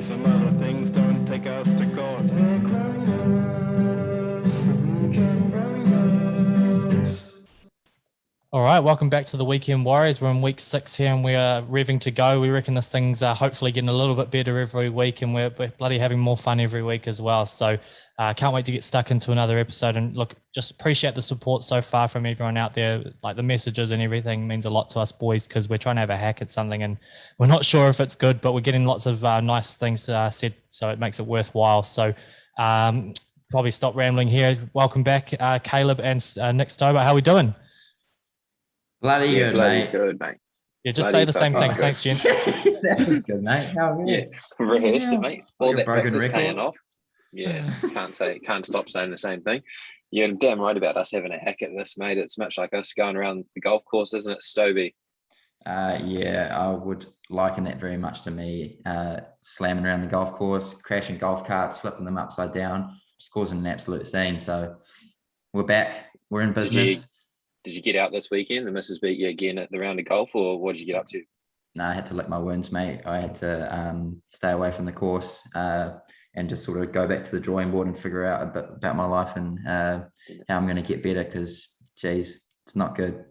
There's a lot of things don't take us to court. All right, welcome back to the Weekend Warriors. We're in week 6 here and we are revving to go. We reckon this thing's hopefully getting a little bit better every week, and we're bloody having more fun every week as well. So can't wait to get stuck into another episode. And look, just appreciate the support so far from everyone out there. Like the messages and everything means a lot to us boys, because we're trying to have a hack at something and we're not sure if it's good, but we're getting lots of nice things said, so it makes it worthwhile. So probably stop rambling here. Welcome back, Caleb and Nick Stober. How are we doing? Bloody good, mate. Yeah, just say the same thing. Good. Thanks, gents. That was good, mate. How good? Yeah, rehearsed it, mate. All Like a that broken practice record. paying off. Yeah, can't stop saying the same thing. You're damn right about us having a hack at this, mate. It's much like us going around the golf course, isn't it, Stovey? Yeah, I would liken that very much to me. Slamming around the golf course, crashing golf carts, flipping them upside down, just causing an absolute scene. So we're back. We're in business. Did you get out this weekend? The missus beat you again at the round of golf, or what did you get up to? No, I had to lick my wounds, mate. I had to stay away from the course and just sort of go back to the drawing board and figure out a bit about my life and how I'm going to get better, because, geez, it's not good.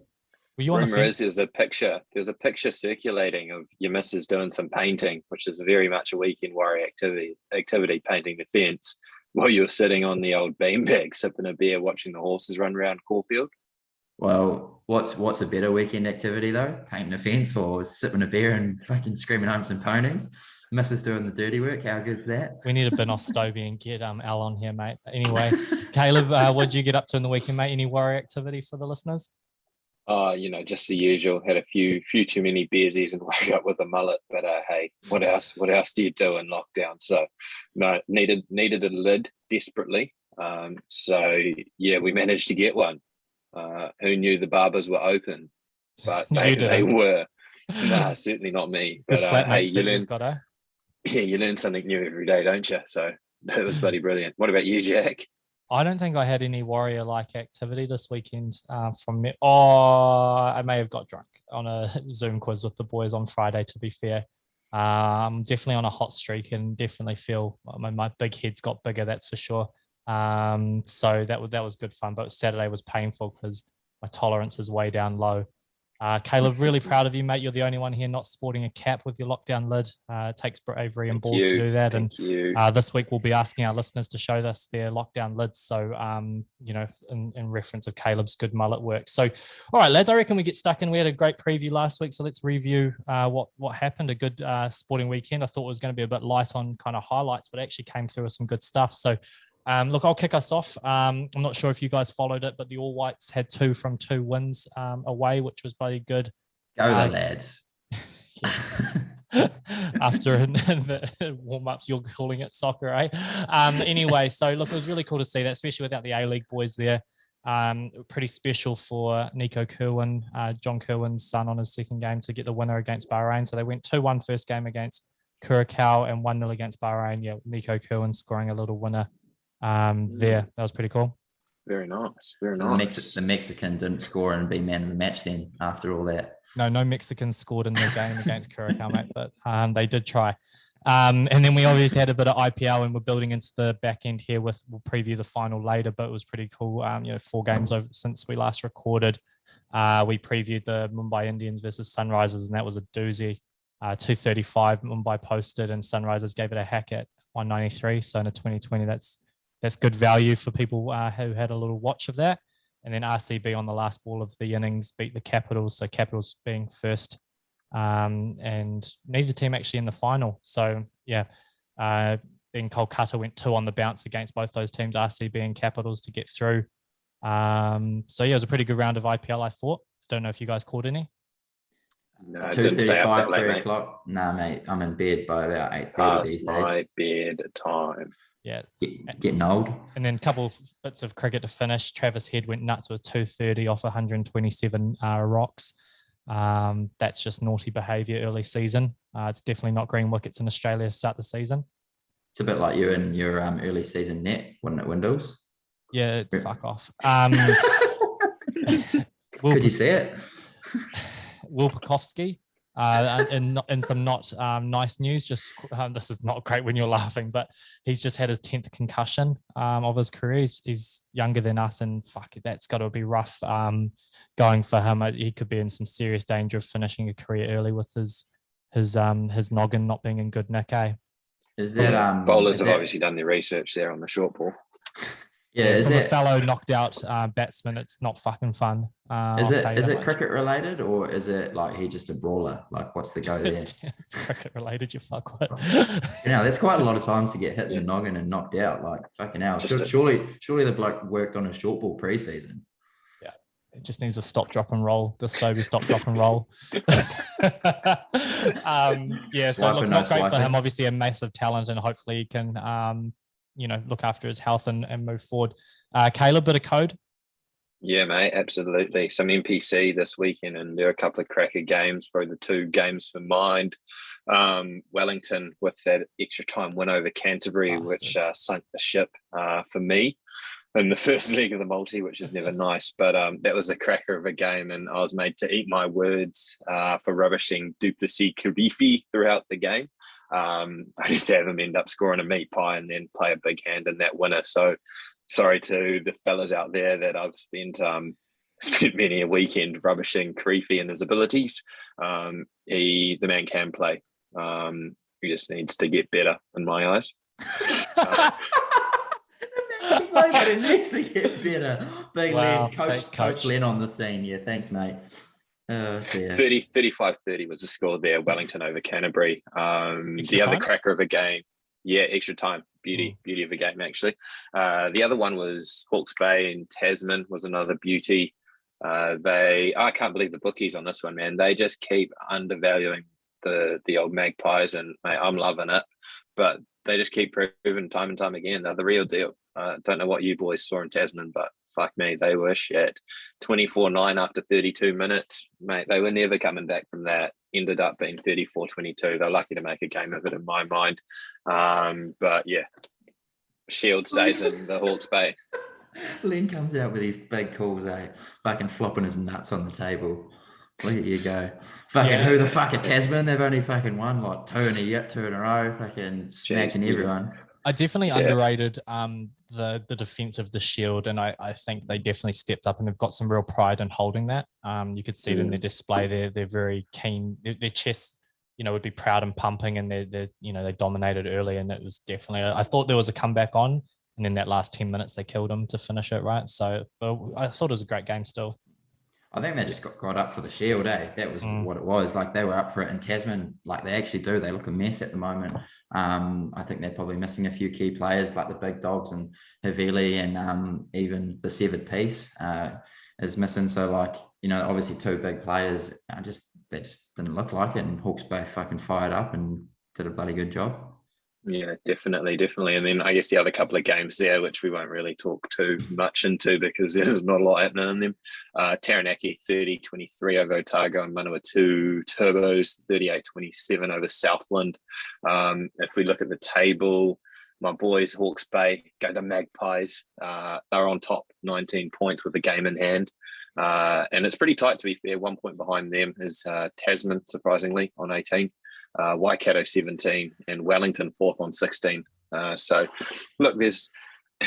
Rumor is there's a picture circulating of your missus doing some painting, which is very much a weekend warrior activity, painting the fence, while you're sitting on the old beanbag, sipping a beer, watching the horses run around Caufield. Well, what's a better weekend activity though? Painting a fence or sipping a beer and fucking screaming home some ponies? Missus doing the dirty work. How good's that? We need a bin off Stovey and get Al on here, mate. Anyway, Caleb, what did you get up to in the weekend, mate? Any warrior activity for the listeners? Just the usual. Had a few too many beersies and woke up with a mullet. But hey, what else do you do in lockdown? So no, needed a lid desperately. So yeah, we managed to get one. Who knew the barbers were open? But they were. No, certainly not me. But hey, you learn something new every day, don't you? So that was bloody brilliant. What about you, Jack? I don't think I had any warrior-like activity this weekend from me. I may have got drunk on a Zoom quiz with the boys on Friday, to be fair. Definitely on a hot streak and definitely feel my big head's got bigger, that's for sure. So that was good fun, but Saturday was painful because my tolerance is way down low. Caleb, really proud of you, mate. You're the only one here not sporting a cap with your lockdown lid. It takes bravery and balls to do that. This week we'll be asking our listeners to show us their lockdown lids. So, in reference of Caleb's good mullet work. So, all right, lads, I reckon we get stuck in. We had a great preview last week, so let's review what happened. A good sporting weekend. I thought it was going to be a bit light on kind of highlights, but actually came through with some good stuff. So, look, I'll kick us off. I'm not sure if you guys followed it, but the All Whites had 2 from 2 wins away, which was bloody good. Go the lads. After the warm-ups, you're calling it soccer, eh? Anyway, so look, it was really cool to see that, especially without the A-League boys there. Pretty special for Nico Kerwin, John Kerwin's son, on his second game to get the winner against Bahrain. So they went 2-1 first game against Curacao and 1-0 against Bahrain. Yeah, Nico Kerwin scoring a little winner there. That was pretty cool. Very nice. The Mexican didn't score and be man of the match then after all that. No Mexicans scored in their game against Curacao, mate, but they did try. And then we obviously had a bit of IPL, and we're building into the back end here. We'll preview the final later, but it was pretty cool. 4 games over since we last recorded. We previewed the Mumbai Indians versus Sunrisers, and that was a doozy. 235 Mumbai posted, and Sunrisers gave it a hack at 193. So in a 2020, that's good value for people who had a little watch of that. And then RCB on the last ball of the innings beat the Capitals. So Capitals being first, and neither team actually in the final. So yeah, then Kolkata went 2 on the bounce against both those teams, RCB and Capitals, to get through. So yeah, it was a pretty good round of IPL, I thought. Don't know if you guys caught any. No, 2:35, 3 o'clock. Nah, mate, I'm in bed by about 8:30 Past these days. my bed time. Yeah. Getting old. And then a couple of bits of cricket to finish. Travis Head went nuts with 230 off 127 rocks. That's just naughty behaviour early season. It's definitely not green wickets in Australia to start the season. It's a bit like you and your early season net, wasn't it, Windows? Yeah, fuck off. Could you see it? Will Pekowski In some not nice news, just this is not great when you're laughing, but he's just had his 10th concussion of his career. He's younger than us, and fuck, that's got to be rough going for him. He could be in some serious danger of finishing a career early with his noggin not being in good nick. Is that bowlers have obviously done their research there on the short ball. Yeah, from a fellow knocked out batsman, it's not fucking fun. Is it cricket related, or is it like he just a brawler? Like, what's the go there? It's cricket related, you fuckwit. That's quite a lot of times to get hit in the noggin and knocked out. Like, fucking hell. Surely the bloke worked on a short ball pre-season. Yeah, it just needs a stop, drop, and roll. The Scobie stop, drop, and roll. So look, not great for him. Obviously, a massive talent, and hopefully he can look after his health and move forward. Caleb, bit of code? Yeah, mate, absolutely. Some NPC this weekend, and there are a couple of cracker games, probably the two games for mind. Wellington with that extra time win over Canterbury, which sunk the ship for me in the first leg of the multi, which is never nice. But that was a cracker of a game, and I was made to eat my words for rubbishing Duplessis Karifi throughout the game. I need to have him end up scoring a meat pie and then play a big hand in that winner. So sorry to the fellas out there that I've spent many a weekend rubbishing Karifi and his abilities. The man can play. He just needs to get better in my eyes. It needs to get better. Big wow, Len, Coach Len on the scene. Yeah, thanks, mate. 35-30 was the score there. Wellington over Canterbury. The other cracker of a game. Yeah, extra time. Beauty of a game, actually. The other one was Hawke's Bay and Tasman was another beauty. I can't believe the bookies on this one, man. They just keep undervaluing the old Magpies, and mate, I'm loving it. But they just keep proving time and time again they're the real deal. Don't know what you boys saw in Tasman, but fuck me, they were shit. 24-9 after 32 minutes. Mate, they were never coming back from that. Ended up being 34-22. They're lucky to make a game of it in my mind. But yeah, Shield stays in the Hawke's Bay. Len comes out with these big calls, fucking flopping his nuts on the table. Look at you go. Fucking who the fuck are Tasman? They've only fucking won like two in a row. Fucking smacking everyone. I definitely underrated the defense of the Shield, and I think they definitely stepped up, and they've got some real pride in holding that. You could see it in their display. They're very keen. Their chests, would be proud and pumping, and they dominated early, and it was definitely. I thought there was a comeback on, and then that last 10 minutes they killed them to finish it right. So I thought it was a great game still. I think they just got up for the Shield, That was what it was. Like, they were up for it. And Tasman, like they actually do, they look a mess at the moment. I think they're probably missing a few key players like the big dogs and Havili, and even the severed piece is missing. So obviously two big players, they just didn't look like it. And Hawke's Bay fucking fired up and did a bloody good job. Yeah, definitely. And then I guess the other couple of games there, which we won't really talk too much into because there's not a lot happening in them. Taranaki 30-23 over Otago, and Manawatu Turbos 38-27 over Southland. If we look at the table, my boys, Hawke's Bay, go the Magpies. They're on top, 19 points with a game in hand. And it's pretty tight, to be fair. 1 point behind them is Tasman, surprisingly, on 18. Waikato 17 and Wellington 4th on 16. So look, there's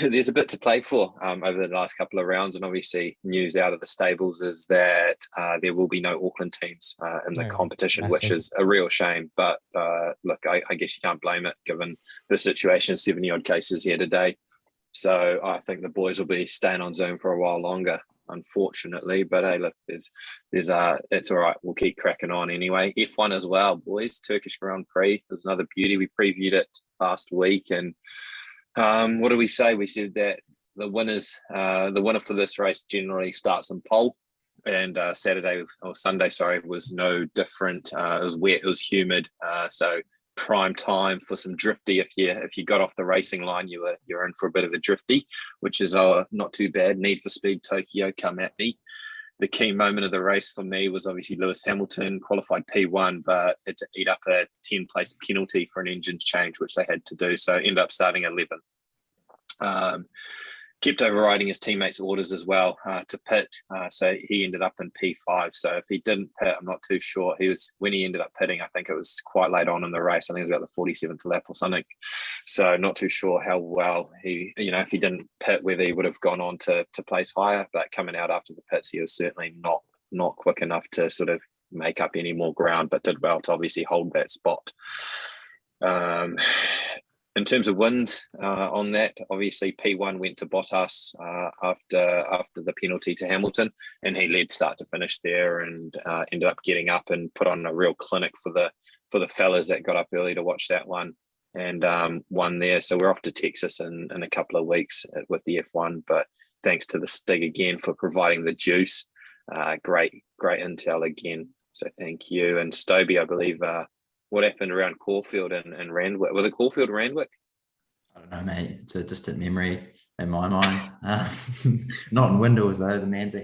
a bit to play for over the last couple of rounds, and obviously news out of the stables is that there will be no Auckland teams in the competition, massive. Which is a real shame. But look, I guess you can't blame it given the situation. 70 odd cases here today, so I think the boys will be staying on Zoom for a while longer, unfortunately. But hey, look, there's it's all right. We'll keep cracking on anyway. F1 as well, boys. Turkish Grand Prix was another beauty. We previewed it last week, and what did we say? We said that the winner for this race generally starts in pole, and Sunday, was no different. It was wet, it was humid, so prime time for some drifty. If you got off the racing line, you're in for a bit of a drifty, which is not too bad. Need for Speed Tokyo, come at me. The key moment of the race for me was obviously Lewis Hamilton qualified P1, but had to eat up a 10-place penalty for an engine change, which they had to do. So ended up starting 11th. kept overriding his teammates' orders as well to pit. So he ended up in P5. So if he didn't pit, I'm not too sure. When he ended up pitting, I think it was quite late on in the race. I think it was about the 47th lap or something. So not too sure how well he, if he didn't pit, whether he would have gone on to place higher. But coming out after the pits, he was certainly not quick enough to sort of make up any more ground, but did well to obviously hold that spot. In terms of wins on that, obviously P1 went to Bottas after the penalty to Hamilton, and he led start to finish there and ended up getting up and put on a real clinic for the fellas that got up early to watch that one and won there. So we're off to Texas in a couple of weeks with the F1, but thanks to the Stig again for providing the juice. Great intel again. So thank you. And Stobie, I believe, what happened around Caufield and Randwick? Was it Caufield Randwick? I don't know, mate. It's a distant memory in my mind. Not in Windows though. The man's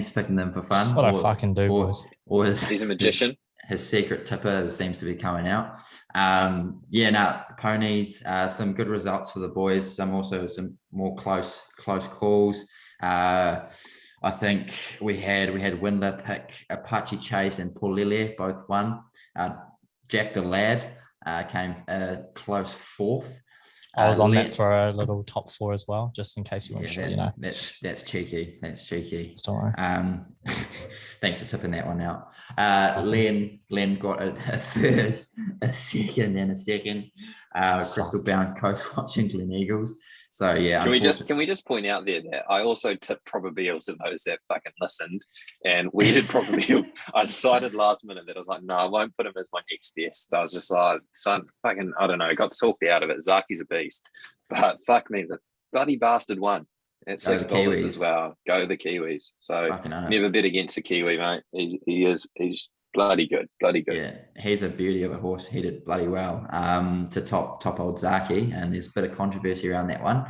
picking them for fun. That's what I fucking do, boys. Or he's a magician. His secret tipper seems to be coming out. Ponies. Some good results for the boys. Some more close calls. I think we had Windler pick Apache Chase and Paul Lille both won. Jack the Lad came close fourth. I was on that for a little top 4 as well, just in case you want to show, That's cheeky. That's cheeky. Sorry. Thanks for tipping that one out. Len got a third, a second, and a second. Crystal Bound Coast watching Glen Eagles. So yeah. Can we just point out there that I also tipped probability to those that fucking listened, and we did probability. I decided last minute that I was like, no, I won't put him as my next guest. I was just like, son, fucking, I don't know, got talked out of it. Zaki's a beast, but fuck me, the bloody bastard won at $6 as well. Go the Kiwis. So never bet against the Kiwi, mate. He's bloody good. Yeah, he's a beauty of a horse. He did bloody well to top old Zaki, and there's a bit of controversy around that one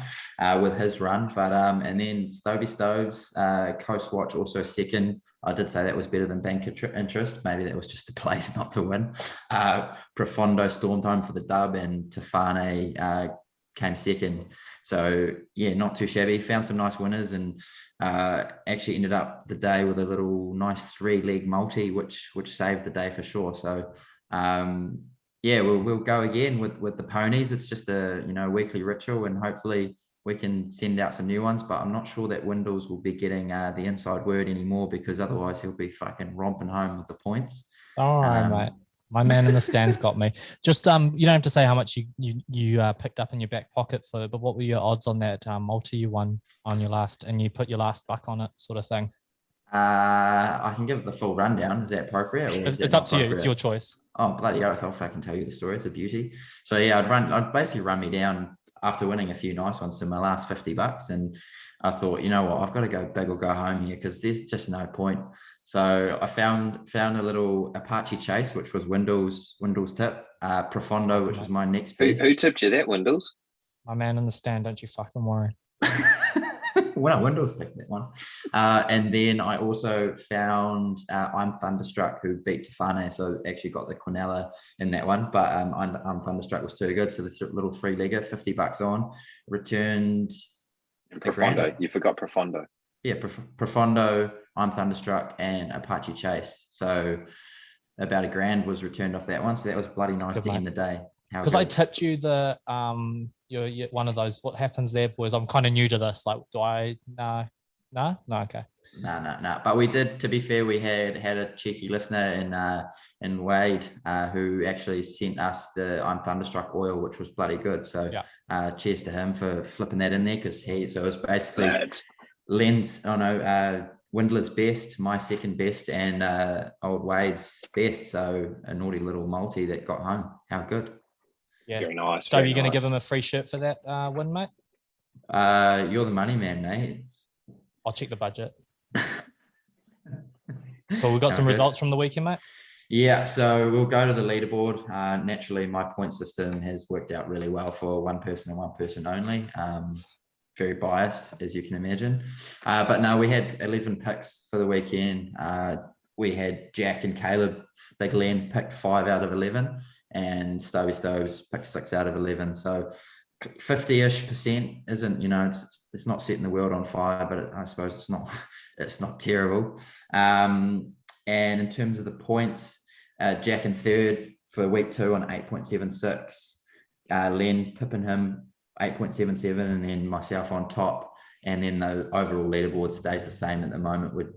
with his run. But and then Stovey Stoves, Coast Watch also second. I did say that was better than Bank Interest. Maybe that was just a place not to win. Profondo stormed home for the dub, and Tefane came second. So yeah, not too shabby. Found some nice winners, and actually ended up the day with a little nice 3-leg multi, which saved the day for sure. So we'll go again with the ponies. It's just a weekly ritual, and hopefully we can send out some new ones. But I'm not sure that Windles will be getting the inside word anymore, because otherwise he'll be fucking romping home with the points. All right, mate. My man in the stands got me. Just you don't have to say how much you picked up in your back pocket for, but what were your odds on that multi you won on your last, and you put your last buck on it, sort of thing? I can give it the full rundown. Is that appropriate? It's up to you. It's your choice. Oh, bloody oath! I'll fucking tell you the story. It's a beauty. So yeah, I'd basically run me down after winning a few nice ones to my last $50, and I thought, you know what, I've got to go big or go home here, because there's just no point. So I found a little Apache Chase, which was Windle's tip. Profondo, which was my next piece. Who tipped you that, Windles? My man in the stand. Don't you fucking worry. Well, Windles picked that one. And then I also found I'm Thunderstruck, who beat Tefane, so actually got the Quinella in that one. But I'm Thunderstruck was too good, so the little 3-legger, $50 on, returned. Profondo. You forgot Profondo. Yeah, Profondo, I'm Thunderstruck, and Apache Chase. So about $1,000 was returned off that one. So that was bloody nice to end the day. Because I tipped you the you're one of those. What happens there, boys? I'm kind of new to this. Like, do I? No, okay. No. But we did. To be fair, we had a cheeky listener in Wade who actually sent us the I'm Thunderstruck oil, which was bloody good. So cheers to him for flipping that in there, because so it was basically Len's. Windler's best, my second best, and old Wade's best. So a naughty little multi that got home. How good. Yeah, very nice. So are you going to give him a free shirt for that win, mate? You're the money man, mate. I'll check the budget. Cool. We've got some results from the weekend, mate. Yeah, so we'll go to the leaderboard. Naturally, my point system has worked out really well for one person and one person only. Very biased, as you can imagine. But no, we had 11 picks for the weekend. We had Jack and Caleb, Big Len, picked 5 out of 11. And Stovey Stoves picked 6 out of 11. So 50-ish% isn't, it's not setting the world on fire, but I suppose it's not terrible. And in terms of the points, Jack in third for week 2 on 8.76, Len pipping him 8.77, and then myself on top. And then the overall leaderboard stays the same at the moment with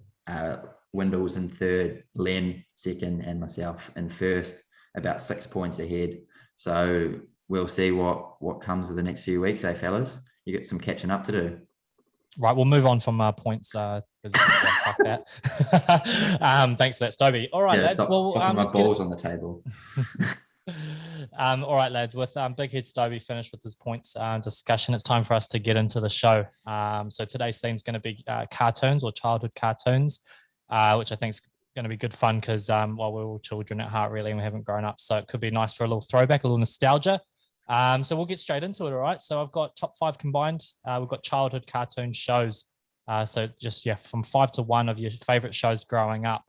Windles in third, Len second, and myself in first, about 6 points ahead. So we'll see what comes of the next few weeks, fellas? You got some catching up to do. Right, we'll move on from points. Fuck that. Thanks for that, Stobie. All right, lads. Well, my balls on the table. All right, lads. With Big Head Stobie finished with his points discussion, it's time for us to get into the show. So today's theme is going to be cartoons or childhood cartoons, which I think is going to be good fun because we're all children at heart, really, and we haven't grown up. So it could be nice for a little throwback, a little nostalgia. So we'll get straight into it. All right. So I've got top 5 combined. We've got childhood cartoon shows. So just from 5 to 1 of your favorite shows growing up.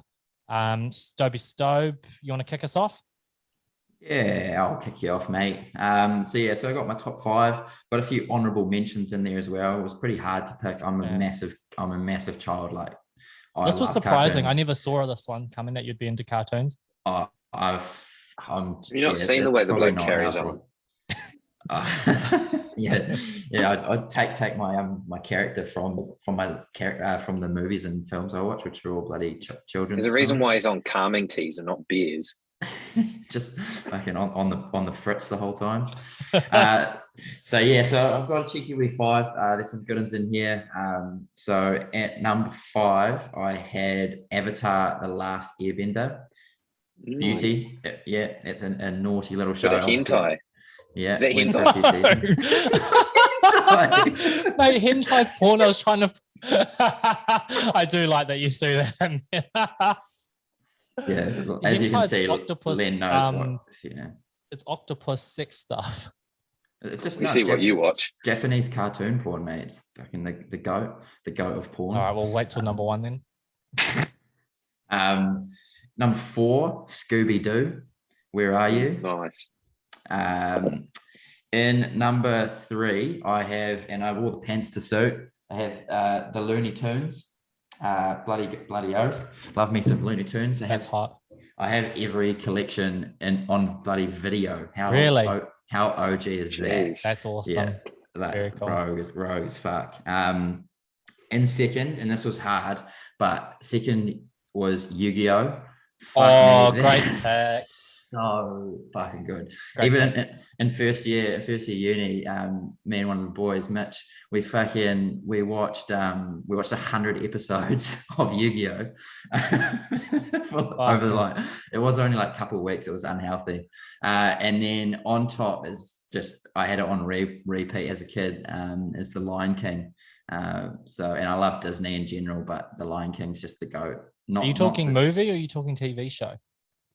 Stobe, you want to kick us off? Yeah, I'll kick you off, mate. So I got my top 5. Got a few honourable mentions in there as well. It was pretty hard to pick. I'm a massive child. Like, this was surprising. Cartoons. I never saw this one coming that you'd be into cartoons. Have you not seen the way the bloke carries on? I'd take my character from the movies and films I watch, which are all bloody children's. There's a reason why he's on calming teas and not beers. Just fucking on the fritz the whole time. So I've got a cheeky wee 5. There's some good ones in here. So at number 5, I had Avatar: The Last Airbender. Nice. Beauty. Yeah, it's a naughty little show. Like hentai. Yeah. Is that hentai? Mate, hentai's porn. I was trying to. I do like that you threw that in. Yeah, as you can see, octopus, Len knows what. Yeah, it's octopus sex stuff. It's just see what you watch. Japanese cartoon porn, mate. It's fucking the goat of porn. All right, we'll wait till number 1 then. Number 4, Scooby Doo. Where are you? Nice. In number 3, I have, and I wore the pants to suit. I have the Looney Tunes. Bloody oath. Love me some Looney Tunes. That's hot. I have every collection on bloody video. Really? How OG is that? That's awesome. Yeah, very cool. Rogue as fuck. In second, and this was hard, but second was Yu-Gi-Oh. Great pick. So fucking good. Great Even pick. in first year uni, me and one of the boys, Mitch, we watched 100 episodes of Yu-Gi-Oh. Over the line. It was only like a couple of weeks. It was unhealthy. And then on top is just, I had it on repeat as a kid, is The Lion King. And I love Disney in general, but The Lion King's just the GOAT. Are you talking movie or are you talking TV show?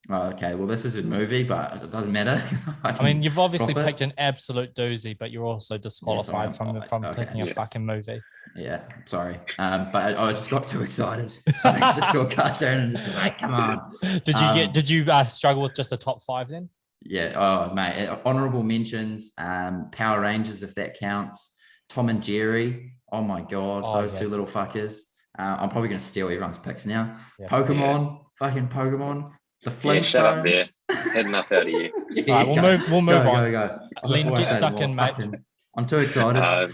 Oh, okay, well, this is a movie, but it doesn't matter. I mean, you've obviously picked an absolute doozy, but you're also disqualified from picking a fucking movie. Yeah, sorry. But I just got too excited. I just saw a cartoon and just like, come on. Did you struggle with just the top 5 then? Yeah, oh, mate. Honorable mentions, Power Rangers, if that counts. Tom and Jerry. Oh, my God. Those two little fuckers. I'm probably going to steal everyone's picks now. Yeah. Pokemon. Fucking Pokemon. The Flintstones. Yeah, shut up there. Had enough out of you. Yeah, all right, we'll move on. Go. Len, get stuck in, mate. I'm too excited.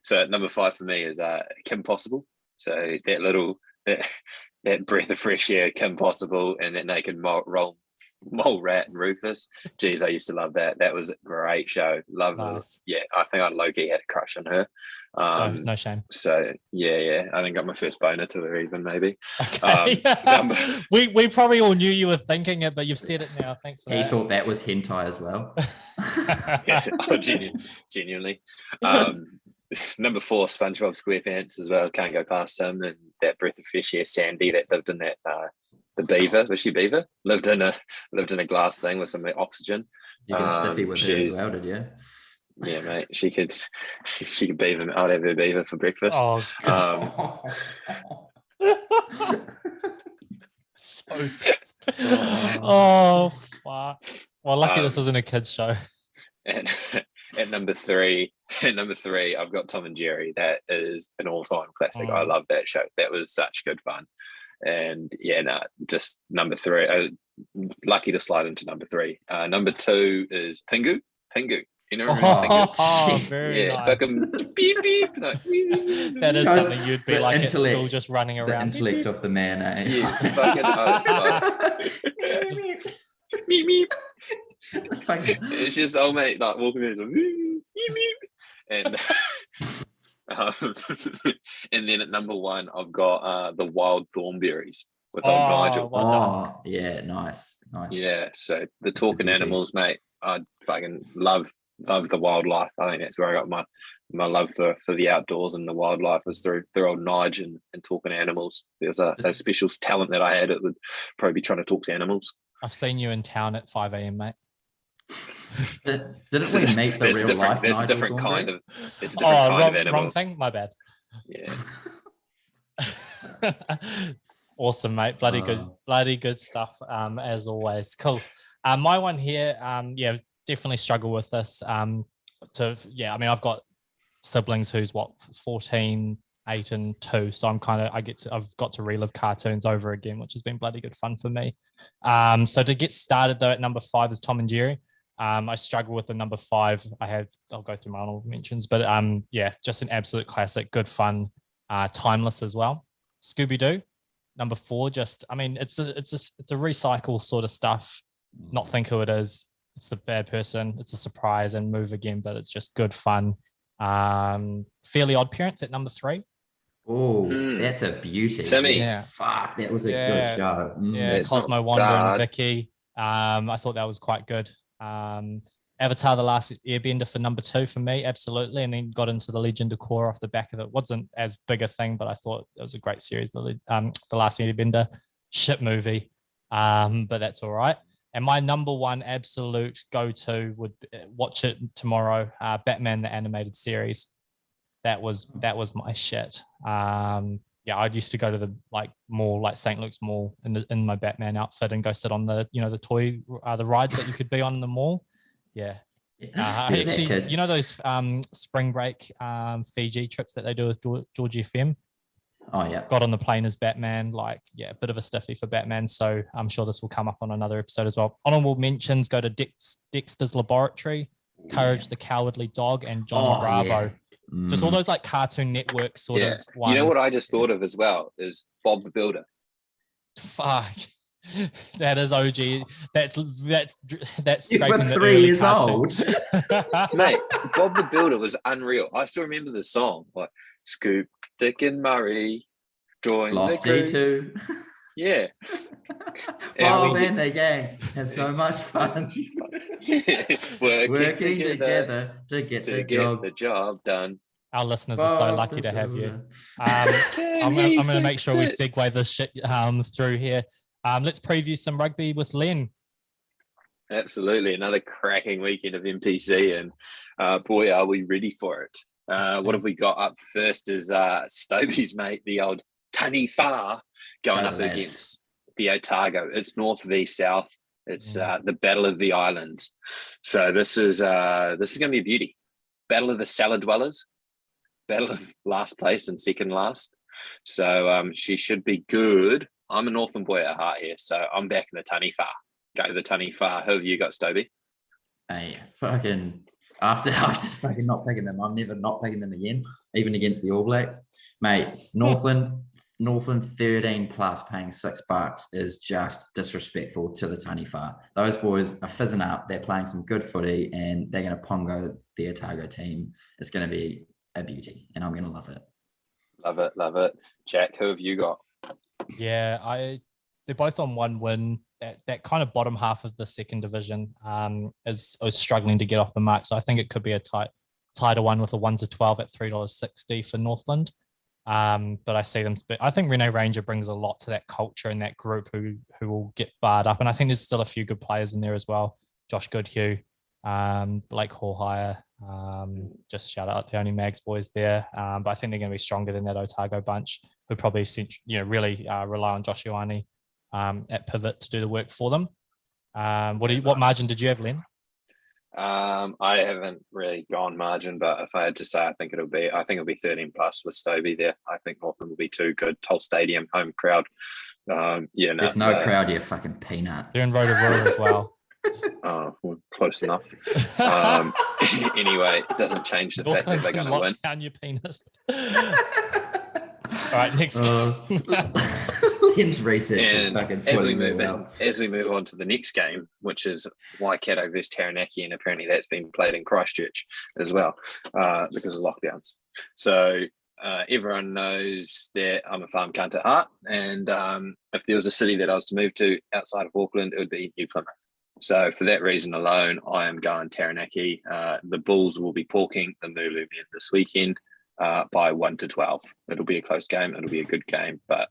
So number 5 for me is Kim Possible. So that breath of fresh air, Kim Possible, and that naked mole rat and Rufus. Geez, I used to love that. That was a great show. Love it. Yeah, I think I low-key had a crush on her. No shame. So yeah, I think I got my first boner to her even maybe. Okay. We probably all knew you were thinking it, but you've said it now. Thanks for that. He thought that was hentai as well. Genuinely. Number 4, SpongeBob SquarePants as well. Can't go past him. And that breath of fresh air, Sandy, that lived in that the beaver. Was she beaver? Lived in a glass thing with some oxygen. You get stiffy with her as well, did you? Yeah, mate. She could beaver. I'd have her beaver for breakfast. Oh, oh fuck. Well, lucky this isn't a kids show. And at number three, I've got Tom and Jerry. That is an all-time classic. I love that show. That was such good fun. And yeah, no, just number three. Lucky to slide into number three. Number two is Pingu. You know, Oh, very yeah, nice. fucking beep beep. Like, That is Shows something you'd be the like at school, intellect- just running The around. intellect of the man, eh? Yeah, fucking meep meep. Fucking- It's just old mate like walking in like, meep meep. And and then at number one, I've got the wild thornberries with old Nigel. Well done. Oh, yeah, nice. Yeah, so the a talking beauty. animals, mate. I fucking love the wildlife. I think that's where I got my love for the outdoors and the wildlife was through old Nigel and talking animals. There's a special talent that I had. It would probably be trying to talk to animals. I've seen you in town at 5 a.m, mate. Didn't we meet the real life? That's a Nigel different kind Thornberry? of. It's a different kind of animal. Wrong thing. My bad. Yeah. Awesome, mate. Bloody good stuff. As always. Cool. My one here, yeah, definitely struggle with this. I mean, I've got siblings who's 14, 8, and 2. So I've got to relive cartoons over again, which has been bloody good fun for me. So to get started though, at number 5 is Tom and Jerry. I struggle with the number 5. I'll go through my honorable mentions, but yeah, just an absolute classic, good fun, timeless as well. Scooby-Doo, number 4. Just, I mean, it's a recycle sort of stuff. Not think who it is. It's the bad person. It's a surprise and move again, but it's just good fun. Fairly Odd Parents at number 3. Oh, that's a beauty. Timmy. Yeah. Fuck, that was a good show. Yeah, It's Cosmo not Wanda and bad. Vicky. I thought that was quite good. Avatar: The Last Airbender for number 2 for me, absolutely. And then got into the Legend of Korra off the back of it. Wasn't as big a thing, but I thought it was a great series. The Last Airbender, shit movie, but that's all right. And my number 1 absolute go-to would watch it tomorrow. Batman the Animated Series. That was my shit. Yeah, I used to go to the mall, like St. Luke's Mall, in my Batman outfit and go sit on the the toy the rides that you could be on in the mall. Yeah. Actually, those spring break Fiji trips that they do with George FM. Oh yeah. Got on the plane as Batman, a bit of a stiffy for Batman. So I'm sure this will come up on another episode as well. Honorable mentions go to Dexter's Laboratory, Courage the Cowardly Dog, and Johnny Bravo. Yeah. Just all those Cartoon Network sort of ones. You know what I just thought of as well is Bob the Builder. Fuck. That is OG. That's You were scraping the 3 early years cartoon. old. Mate, Bob the Builder was unreal. I still remember the song, like Scoop, Dick, and Murray, join the Lofty crew. too. Yeah. Bob and the gang have so much fun working together to get the job done. Our listeners are so lucky to have you. I'm going to make sure we segue this shit through here. Let's preview some rugby with Len. Absolutely. Another cracking weekend of MPC, and boy, are we ready for it. What have we got up first is Stobie's mate, the old Tani Wha, going up against the Otago. It's North v South. It's the Battle of the Islands. So this is going to be a beauty. Battle of the Cellar Dwellers. Battle of last place and second last. So she should be good. I'm a Northern boy at heart here, so I'm back in the Tani Wha. Go the Tani Wha. Who have you got, Stobie? Hey, fucking after fucking not picking them, I'm never not picking them again, even against the All Blacks. Mate, Northland 13 plus paying $6 is just disrespectful to the Tani Wha. Those boys are fizzing up. They're playing some good footy and they're going to pongo the Otago team. It's going to be a beauty and I'm going to love it. Love it. Jack, who have you got? Yeah, they're both on 1 win. That kind of bottom half of the second division is struggling to get off the mark. So I think it could be a tighter one with a 1-12 at $3.60 for Northland. But I see them. I think Rene Ranger brings a lot to that culture and that group who will get barred up. And I think there's still a few good players in there as well. Josh Goodhue, Blake Hallhire. Just shout out the only Mags boys there. But I think they're going to be stronger than that Otago bunch, who probably really rely on Josh Ioane at pivot to do the work for them. What margin did you have, Len? I haven't really gone margin, but if I had to say, I think it'll be 13 plus with Stovey there. I think Northland will be too good. Toll Stadium, home crowd. There's no crowd, you fucking peanut. They're in Rotorua as well. Well, close enough. Anyway, it doesn't change the fact that they're going to win. Down your penis. All right, next. Hence research is fucking as we move on to the next game, which is Waikato versus Taranaki, and apparently that's been played in Christchurch as well because of lockdowns. So everyone knows that I'm a farm cunt at heart, and if there was a city that I was to move to outside of Auckland, it would be New Plymouth. So for that reason alone, I am going Taranaki. The Bulls will be porking the Mulu men this weekend by 1-12. It'll be a close game. It'll be a good game, but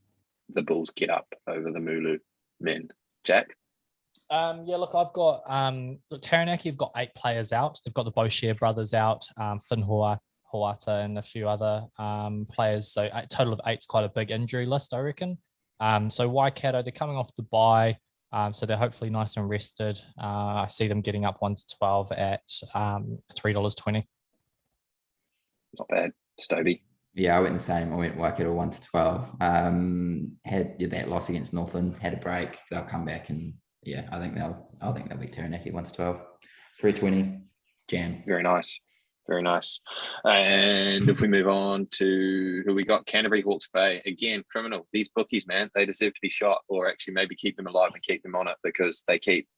the Bulls get up over the Mulu men. Jack? Look, I've got Taranaki have got 8 players out. They've got the Boucher brothers out, Finn Hoata and a few other players. So a total of 8 is quite a big injury list, I reckon. So Waikato, they're coming off the bye. So they're hopefully nice and rested. I see them getting up 1-12 at $3.20. Not bad. Stovey? Yeah, I went the same. I went Waikato 1-12. Had that loss against Northland, had a break. They'll come back and I think they'll be Taranaki 1-12. 3.20 jam. Very nice. Very nice. And if we move on to who we got, Canterbury Hawke's Bay. Again, criminal. These bookies, man, they deserve to be shot, or actually maybe keep them alive and keep them on it, because they keep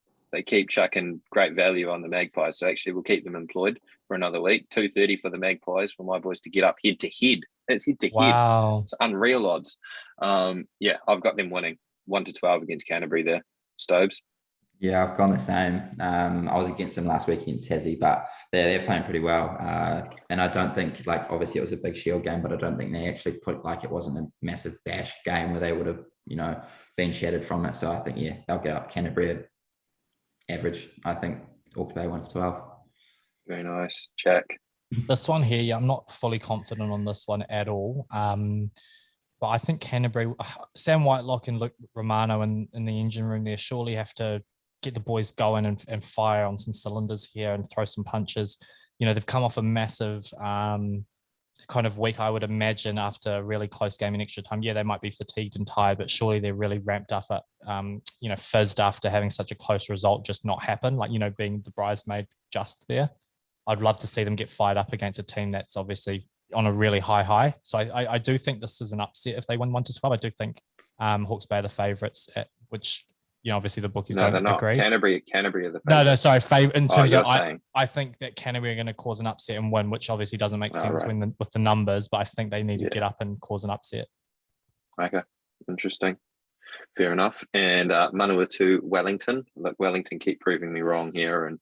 chucking great value on the Magpies. So actually we'll keep them employed for another week. 2.30 for the Magpies for my boys to get up head to head. It's head to head. Wow. It's unreal odds. I've got them winning 1-12 against Canterbury there. Stobes? Yeah, I've gone the same. I was against them last week against Tassie, but they're playing pretty well. And I don't think, obviously it was a big Shield game, but I don't think they actually put, it wasn't a massive bash game where they would have, been shattered from it. So I think, they'll get up. Canterbury average, I think, Hawke's Bay 1-12. Very nice. Jack? This one here, I'm not fully confident on this one at all. But I think Canterbury, Sam Whitelock and Luke Romano in the engine room there surely have to get the boys going and fire on some cylinders here and throw some punches. They've come off a massive kind of week, I would imagine, after a really close game in extra time. Yeah, they might be fatigued and tired, but surely they're really ramped up at, fizzed after having such a close result just not happen, being the bridesmaid just there. I'd love to see them get fired up against a team that's obviously on a really high. So I do think this is an upset if they win 1-12. I do think Hawke's Bay are the favourites, which obviously the bookies don't agree. Canterbury are the favourites. No, sorry. In terms of, I think that Canterbury are going to cause an upset and win, which obviously doesn't make sense with the numbers, but I think they need to get up and cause an upset. Okay, interesting. Fair enough. And Manawatu Wellington. Look, Wellington keep proving me wrong here, and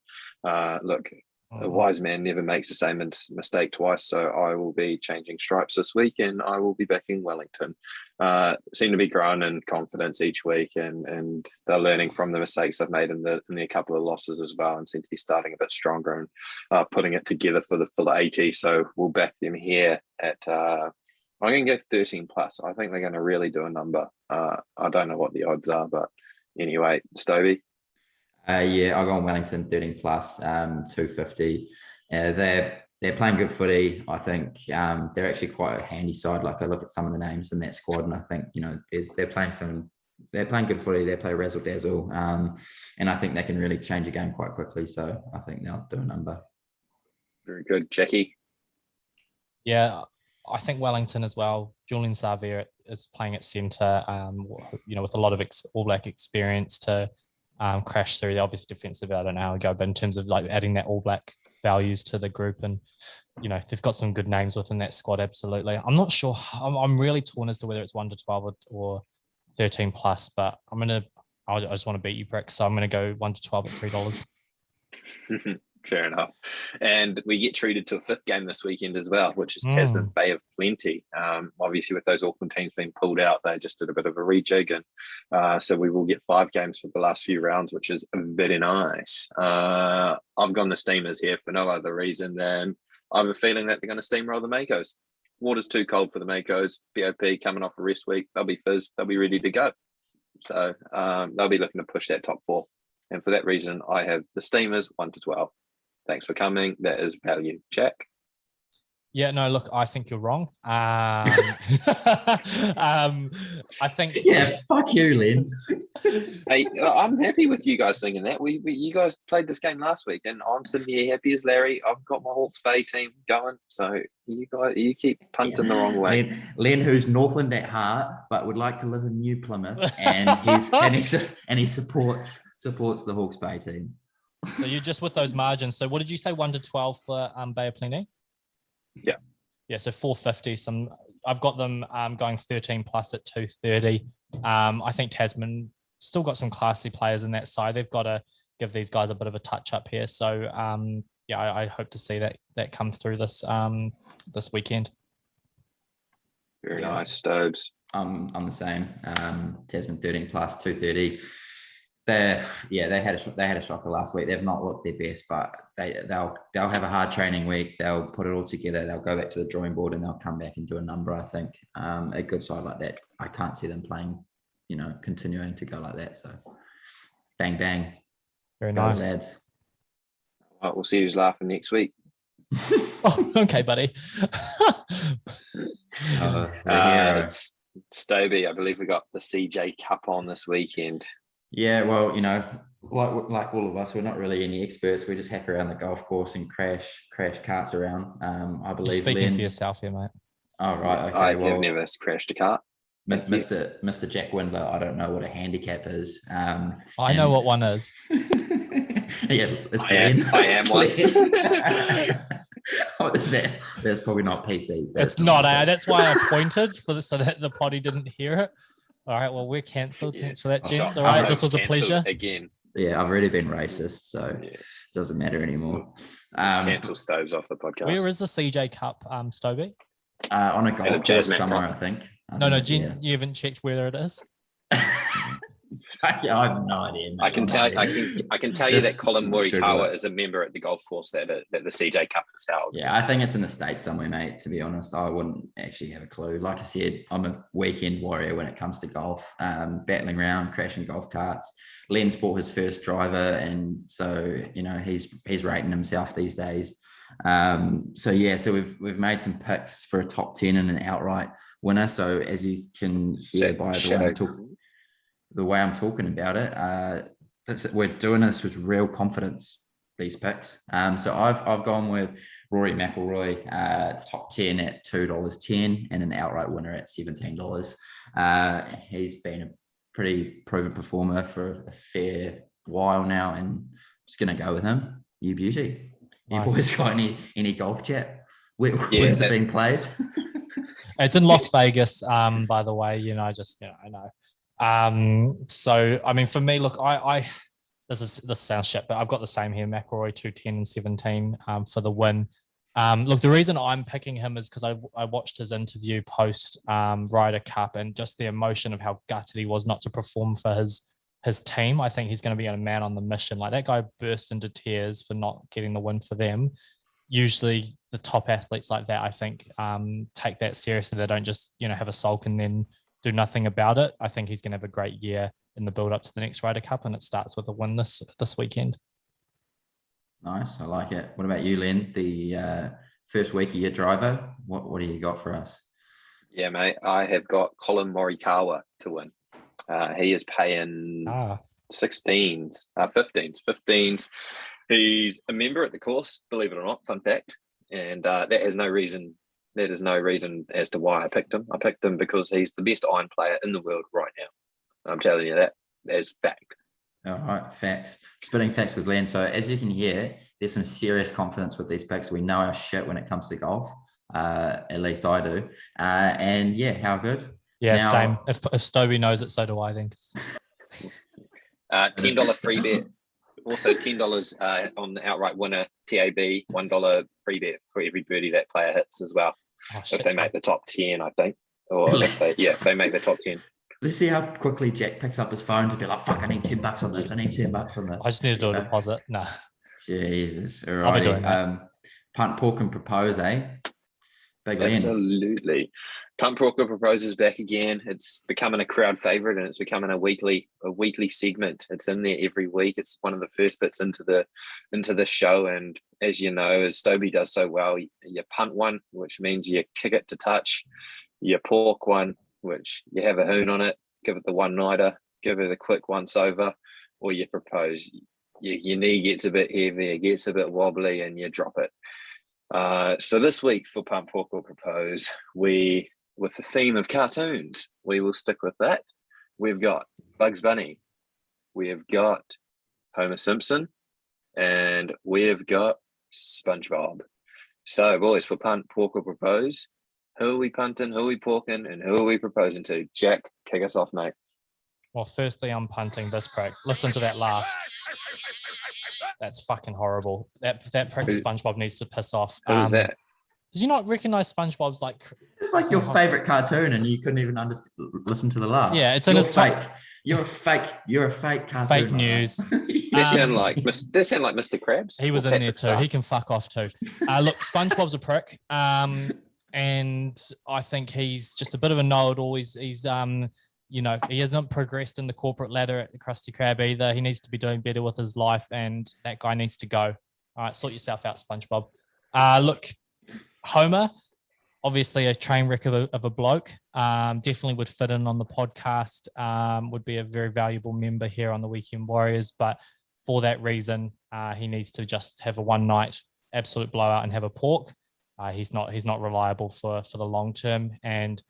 a wise man never makes the same mistake twice, so I will be changing stripes this week and I will be backing Wellington. Seem to be growing in confidence each week, and they're learning from the mistakes they've made in the couple of losses as well, and seem to be starting a bit stronger and putting it together for the full 80. So we'll back them here at I'm going to go 13 plus. I think they're going to really do a number. I don't know what the odds are, but anyway, Stovey. I'll go on Wellington 13 plus, 250. They're playing good footy. I think they're actually quite a handy side. I look at some of the names in that squad, and I think they're playing good footy. They play razzle dazzle, and I think they can really change a game quite quickly. So I think they'll do a number. Very good, Jackie. Yeah, I think Wellington as well. Julian Savia is playing at centre. With a lot of All Black experience to crash through. They're obviously defensive. I don't know how we go, but in terms of adding that All Black values to the group, and they've got some good names within that squad. Absolutely. I'm not sure. I'm really torn as to whether it's 1-12 or 13 plus, but I just want to beat you, Brick. So I'm gonna go 1-12 at $3. Fair enough. And we get treated to a fifth game this weekend as well, which is Tasman Bay of Plenty. Obviously, with those Auckland teams being pulled out, they just did a bit of a rejig. And so we will get 5 games for the last few rounds, which is very nice. I've gone the Steamers here for no other reason than I have a feeling that they're going to steamroll the Makos. Water's too cold for the Makos. BOP coming off a rest week. They'll be fizzed. They'll be ready to go. So they'll be looking to push that top 4. And for that reason, I have the Steamers 1-12. Thanks for coming. That is value, Jack. Yeah, no, look, I think you're wrong. I think. Yeah, fuck you, Len. Hey, I'm happy with you guys thinking that. You guys played this game last week, and I'm sitting here happy as Larry. I've got my Hawke's Bay team going, so you keep punting the wrong way. Len, who's Northland at heart, but would like to live in New Plymouth, and he supports the Hawke's Bay team. So you're just with those margins. So what did you say? 1 to 12 for Bay of Plenty? Yeah. Yeah, so 450. I've got them going 13 plus at 230. I think Tasman still got some classy players in that side. They've got to give these guys a bit of a touch up here. So I hope to see that come through this weekend. Very nice, Stobes. I'm the same. Tasman 13 plus 230. They had a shocker last week. They've not looked their best, but they'll have a hard training week. They'll put it all together. They'll go back to the drawing board and they'll come back and do a number. I think a good side like that, I can't see them playing, continuing to go like that. So bang bang, very nice, lads. Right, we'll see who's laughing next week. Oh, okay, buddy. Stobie, I believe we got the CJ Cup on this weekend. Yeah, well, like all of us, we're not really any experts. We just hack around the golf course and crash carts around. I believe. You're speaking for yourself here, mate. Oh, right. Okay. I have never crashed a cart. Mr. Jack Windler, I don't know what a handicap is. I know what one is. Yeah, I am one. What is that? That's probably not PC. It's not. That's why I pointed so that the potty didn't hear it. All right, well, we're cancelled. Thanks for that, gents. All right, this was a pleasure. Again. Yeah, I've already been racist, so it doesn't matter anymore. Cancel Stoves off the podcast. Where is the CJ Cup, Stovey? On a golf course somewhere, I think. Jen, you haven't checked whether it is? I have no idea. Mate. I can tell you that Colin Morikawa is a member at the golf course that the CJ Cup is held. Yeah, I think it's in the States somewhere, mate, to be honest. I wouldn't actually have a clue. Like I said, I'm a weekend warrior when it comes to golf, battling around, crashing golf carts. Len's bought his first driver, and so, he's rating himself these days. So we've made some picks for a top 10 and an outright winner. So as you can hear by the way I'm talking about it, we're doing this with real confidence, these picks. So I've gone with Rory McIlroy, top 10 at $2.10 and an outright winner at $17. He's been a pretty proven performer for a fair while now, and I'm just going to go with him. You beauty. Nice. You boys got any golf chat? Where's it being played? It's in Las Vegas, by the way. I know. So I mean, for me, look, this sounds shit, but I've got the same here: McIlroy 210 and 17 for the win. Look, the reason I'm picking him is because I watched his interview post Ryder Cup, and just the emotion of how gutted he was not to perform for his team. I think he's going to be a man on the mission. Like, that guy burst into tears for not getting the win for them. Usually the top athletes like that, I think, take that seriously. They don't just, have a sulk and then do nothing about it. I think he's going to have a great year in the build up to the next Ryder Cup, and it starts with a win this weekend. Nice. I like it. What about you, Len? The first week of your driver, what do you got for us? Yeah, mate, I have got Colin Morikawa to win. He is paying 15s. He's a member at the course, believe it or not, fun fact. And that is no reason as to why I picked him. I picked him because he's the best iron player in the world right now. I'm telling you that as fact. All right, facts. Spitting facts with Len. So as you can hear, there's some serious confidence with these picks. We know our shit when it comes to golf. At least I do. And yeah, how good? Yeah, now, same. If Stobie knows it, so do I think. $10 free bet. Also $10 on the outright winner, TAB, $1 free bet for every birdie that player hits as well. If they make the top 10, I think. Or if they make the top 10. Let's see how quickly Jack picks up his phone to be like, fuck, I need $10 on this. I need $10 on this. I just need to do a deposit. No. Jesus. All right. Punt, pork, and propose, eh? Big win. Absolutely. Punt Porker proposes back again. It's becoming a crowd favorite, and it's becoming a weekly segment. It's in there every week. It's one of the first bits into the show. And as you know, as Stobie does so well, you punt one, which means you kick it to touch. You pork one, which you have a hoon on it, give it the one-nighter, give it a quick once-over, or you propose. Your knee gets a bit heavy, it gets a bit wobbly, and you drop it. So this week for Punt Pork or Propose, with the theme of cartoons, we will stick with that. We've got Bugs Bunny, we've got Homer Simpson, and we've got SpongeBob. So boys, for Punt Pork or Propose, who are we punting, who are we porking, and who are we proposing to? Jack, kick us off, mate. Well, firstly, I'm punting this prick. Listen to that laugh. That's fucking horrible. That prick SpongeBob needs to piss off. Who's that? Did you not recognize SpongeBob's like? It's like your favorite cartoon, and you couldn't even listen to the laugh. Yeah, it's in his fake. You're a fake cartoon. Fake news. They sound like Mr. Krabs. He was in there too. He can fuck off too. Look, SpongeBob's a prick. And I think he's just a bit of a know-it-all. He's he hasn't progressed in the corporate ladder at the Krusty Krab either. He needs to be doing better with his life, and that guy needs to go. All right, sort yourself out, SpongeBob. Look, Homer, obviously a train wreck of a bloke. Definitely would fit in on the podcast. Would be a very valuable member here on the Weekend Warriors. But for that reason, he needs to just have a one-night absolute blowout and have a pork. He's not reliable for the long term. And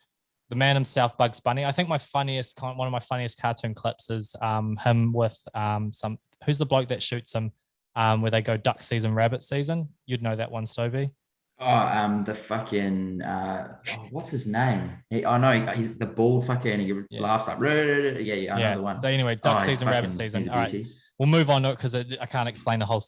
the man himself, Bugs Bunny. I think one of my funniest cartoon clips is him with who's the bloke that shoots him where they go duck season, rabbit season. You'd know that one, Stovey. The fucking what's his name? I know he's the bald fucker, and he laughs like I know the one. So anyway, duck season, rabbit season. All right. We'll move on to it because I can't explain the whole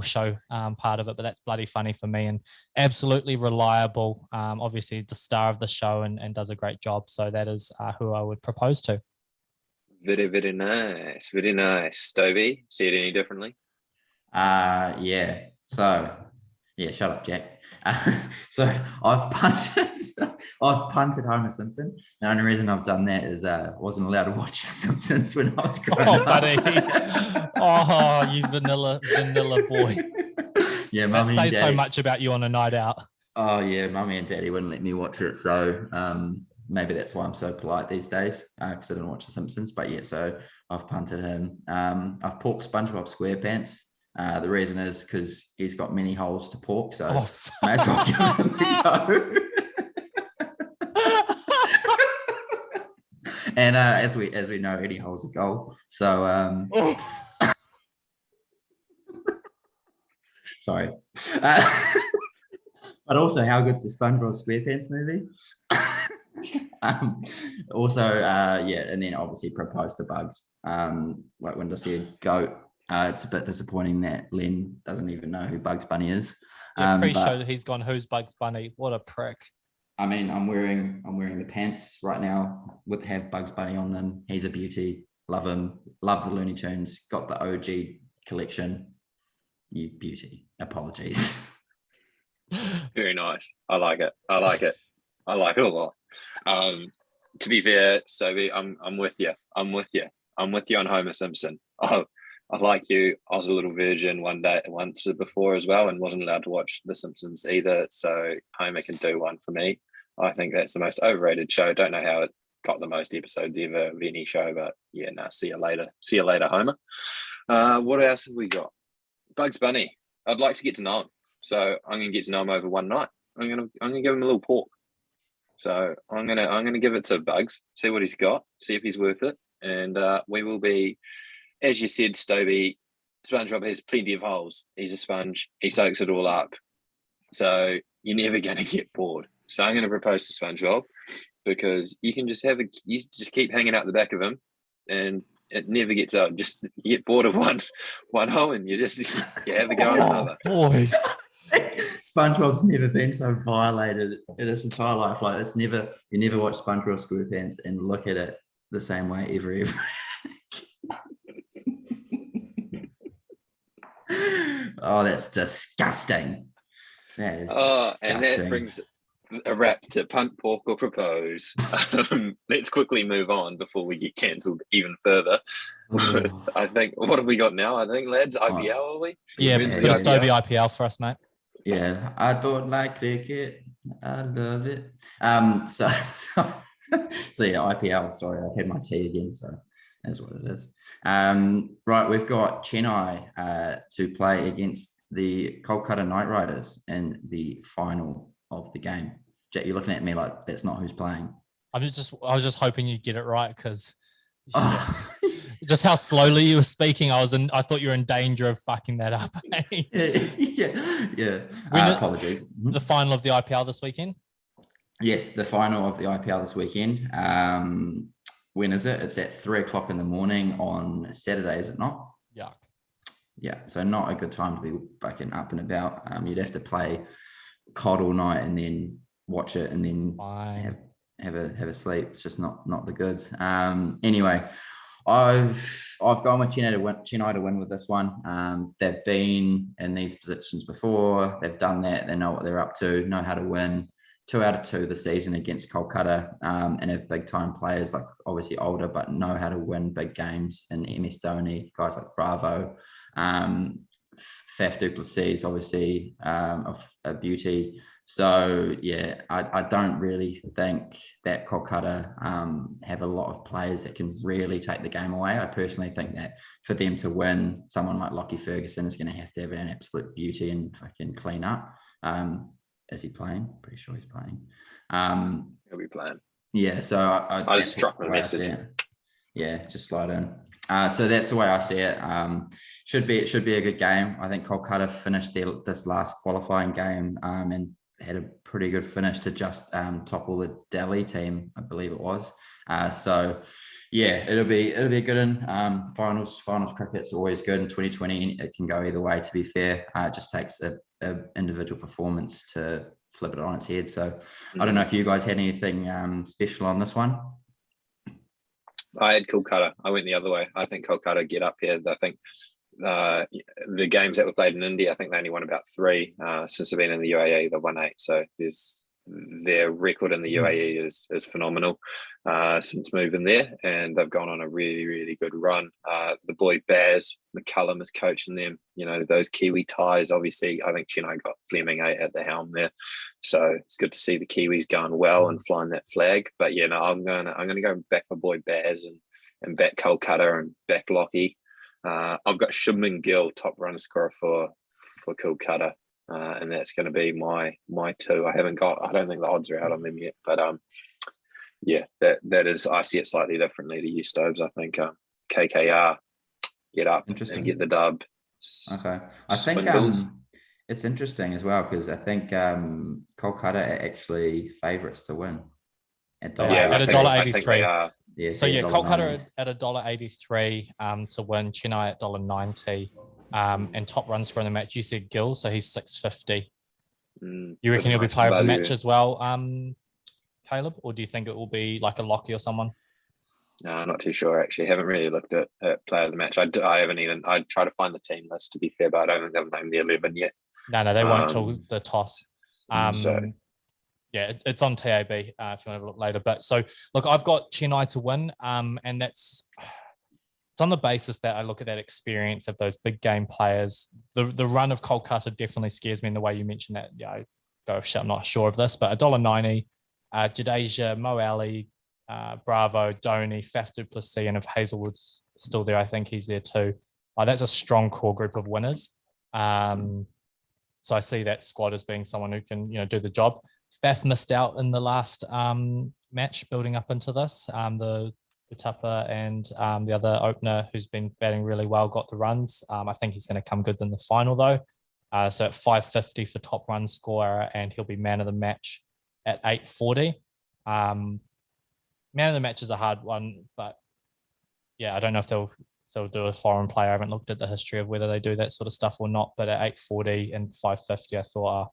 show part of it, but that's bloody funny for me and absolutely reliable. Obviously, the star of the show and does a great job. So that is who I would propose to. Very, very nice. Very nice. Stovey, see it any differently? Yeah. So, yeah, shut up, Jack. So I've punted Homer Simpson. The only reason I've done that is I wasn't allowed to watch The Simpsons when I was growing up. Buddy. Oh, you vanilla boy. Yeah, Mummy and Daddy. Say so much about you on a night out. Oh yeah, Mummy and Daddy wouldn't let me watch it, so maybe that's why I'm so polite these days, because I don't watch The Simpsons. But yeah, so I've punted him. I've porked SpongeBob SquarePants. The reason is because he's got many holes to pork, so may as well give him a go. And as we know, any hole's a goal. So sorry. But also, how good's the SpongeBob SquarePants movie? And then obviously propose to Bugs. Like when I said goat. It's a bit disappointing that Len doesn't even know who Bugs Bunny is. Pre-show that he's gone, who's Bugs Bunny? What a prick. I mean, I'm wearing the pants right now with have Bugs Bunny on them. He's a beauty. Love him. Love the Looney Tunes. Got the OG collection. You beauty. Apologies. Very nice. I like it a lot. To be fair, Sophie, I'm with you. I'm with you on Homer Simpson. I like you. I was a little virgin once before as well, and wasn't allowed to watch The Simpsons either. So Homer can do one for me. I think that's the most overrated show. Don't know how it got the most episodes ever of any show, but yeah, see you later. See you later, Homer. What else have we got? Bugs Bunny. I'd like to get to know him, so I'm gonna get to know him over one night. I'm gonna give him a little pork. So I'm gonna give it to Bugs. See what he's got. See if he's worth it, and we will be. As you said, Stovey, SpongeBob has plenty of holes. He's a sponge. He soaks it all up. So you're never going to get bored. So I'm going to propose to SpongeBob because you can just you just keep hanging out the back of him and it never gets old. Just you get bored of one hole and you have a go on another. Boys. SpongeBob's never been so violated in his entire life. Like you never watch SpongeBob SquarePants and look at it the same way every Oh, that's disgusting. That is disgusting. And that a wrap to punt, pork, or propose. Let's quickly move on before we get cancelled even further. I think, what have we got now? I think, lads, IPL, are we? Yeah, When's bit the of IPL? Stobie IPL for us, mate. Yeah, I don't like cricket. I love it. So yeah, IPL. Sorry, I've had my tea again, so that's what it is. Right, we've got Chennai to play against the Kolkata Knight Riders in the final of the game. Jack, you're looking at me like that's not who's playing. I was just hoping you'd get it right because just how slowly you were speaking, I thought you were in danger of fucking that up. yeah. Apologies. The final of the IPL this weekend? Yes, the final of the IPL this weekend. When is it? It's at 3:00 in the morning on Saturday, is it not? Yuck. Yeah, so not a good time to be fucking up and about. You'd have to play COD all night and then watch it and then have a sleep. It's just not the goods. Anyway, I've gone with Chennai to win with this one. They've been in these positions before. They've done that. They know what they're up to. Know how to win. 2 out of 2 this season against Kolkata, and have big time players, like obviously older, but know how to win big games. And MS Dhoni, guys like Bravo, Faf du Plessis, obviously of a beauty. So yeah, I don't really think that Kolkata have a lot of players that can really take the game away. I personally think that for them to win, someone like Lockie Ferguson is going to have an absolute beauty and fucking clean up. Is he playing? Pretty sure he's playing. He'll be playing. Yeah, so I just dropped a message. Yeah, just slide in. So that's the way I see it. Should be a good game. I think Kolkata finished this last qualifying game and had a pretty good finish to just topple the Delhi team, I believe it was. So yeah, it'll be a good one. Finals cricket's always good in 2020. It can go either way, to be fair. It just takes a individual performance to flip it on its head. So I don't know if you guys had anything special on this one. I had Kolkata. I went the other way. I think Kolkata get up here. I think the games that were played in India, I think they only won about 3 since they've been in the UAE. They've won 8. So their record in the UAE is phenomenal since moving there, and they've gone on a really, really good run. The boy Baz McCullum is coaching them. You know, those Kiwi ties. Obviously, I think Chennai got Fleming at the helm there, so it's good to see the Kiwis going well and flying that flag. But yeah, no, I'm gonna go back my boy Baz and back Kolkata and back Lockie. I've got Shubman Gill, top run scorer for Kolkata. And that's going to be my 2. I don't think the odds are out on them yet, but yeah, that is, I see it slightly differently to you, Stobes. I think KKR get up and get the dub. Okay, I think it's interesting as well because I think Kolkata are actually favourites to win at $1.83. Yeah, so yeah, Kolkata at $1.83 to win. Chennai at $1.90. And top run scorer in the match, you said Gill, so he's $6.50. You reckon he'll be player of the match as well, Caleb, or do you think it will be like a Lockie or someone? No, not too sure actually. Haven't really looked at player of the match. I haven't even. I try to find the team list, to be fair, but I don't think they've named the 11 yet. No, they won't till the toss. Yeah, it's on TAB if you want to have a look later. But so look, I've got Chennai to win, and it's on the basis that I look at that experience of those big game players. The run of Kolkata definitely scares me in the way you mentioned that. Yeah, I'm not sure of this, but $1.90, Jadeja, Mo Ali, Bravo, Dhoni, Faf du Plessis, and if Hazelwood's still there, I think he's there too. That's a strong core group of winners. So I see that squad as being someone who can, do the job. Faf missed out in the last match building up into this. The Utapa and the other opener who's been batting really well got the runs. I think he's going to come good in the final though. So at $5.50 for top run scorer, and he'll be man of the match at $8.40. Man of the match is a hard one, but yeah, I don't know if they'll do a foreign player. I haven't looked at the history of whether they do that sort of stuff or not, but at $8.40 and $5.50, I thought,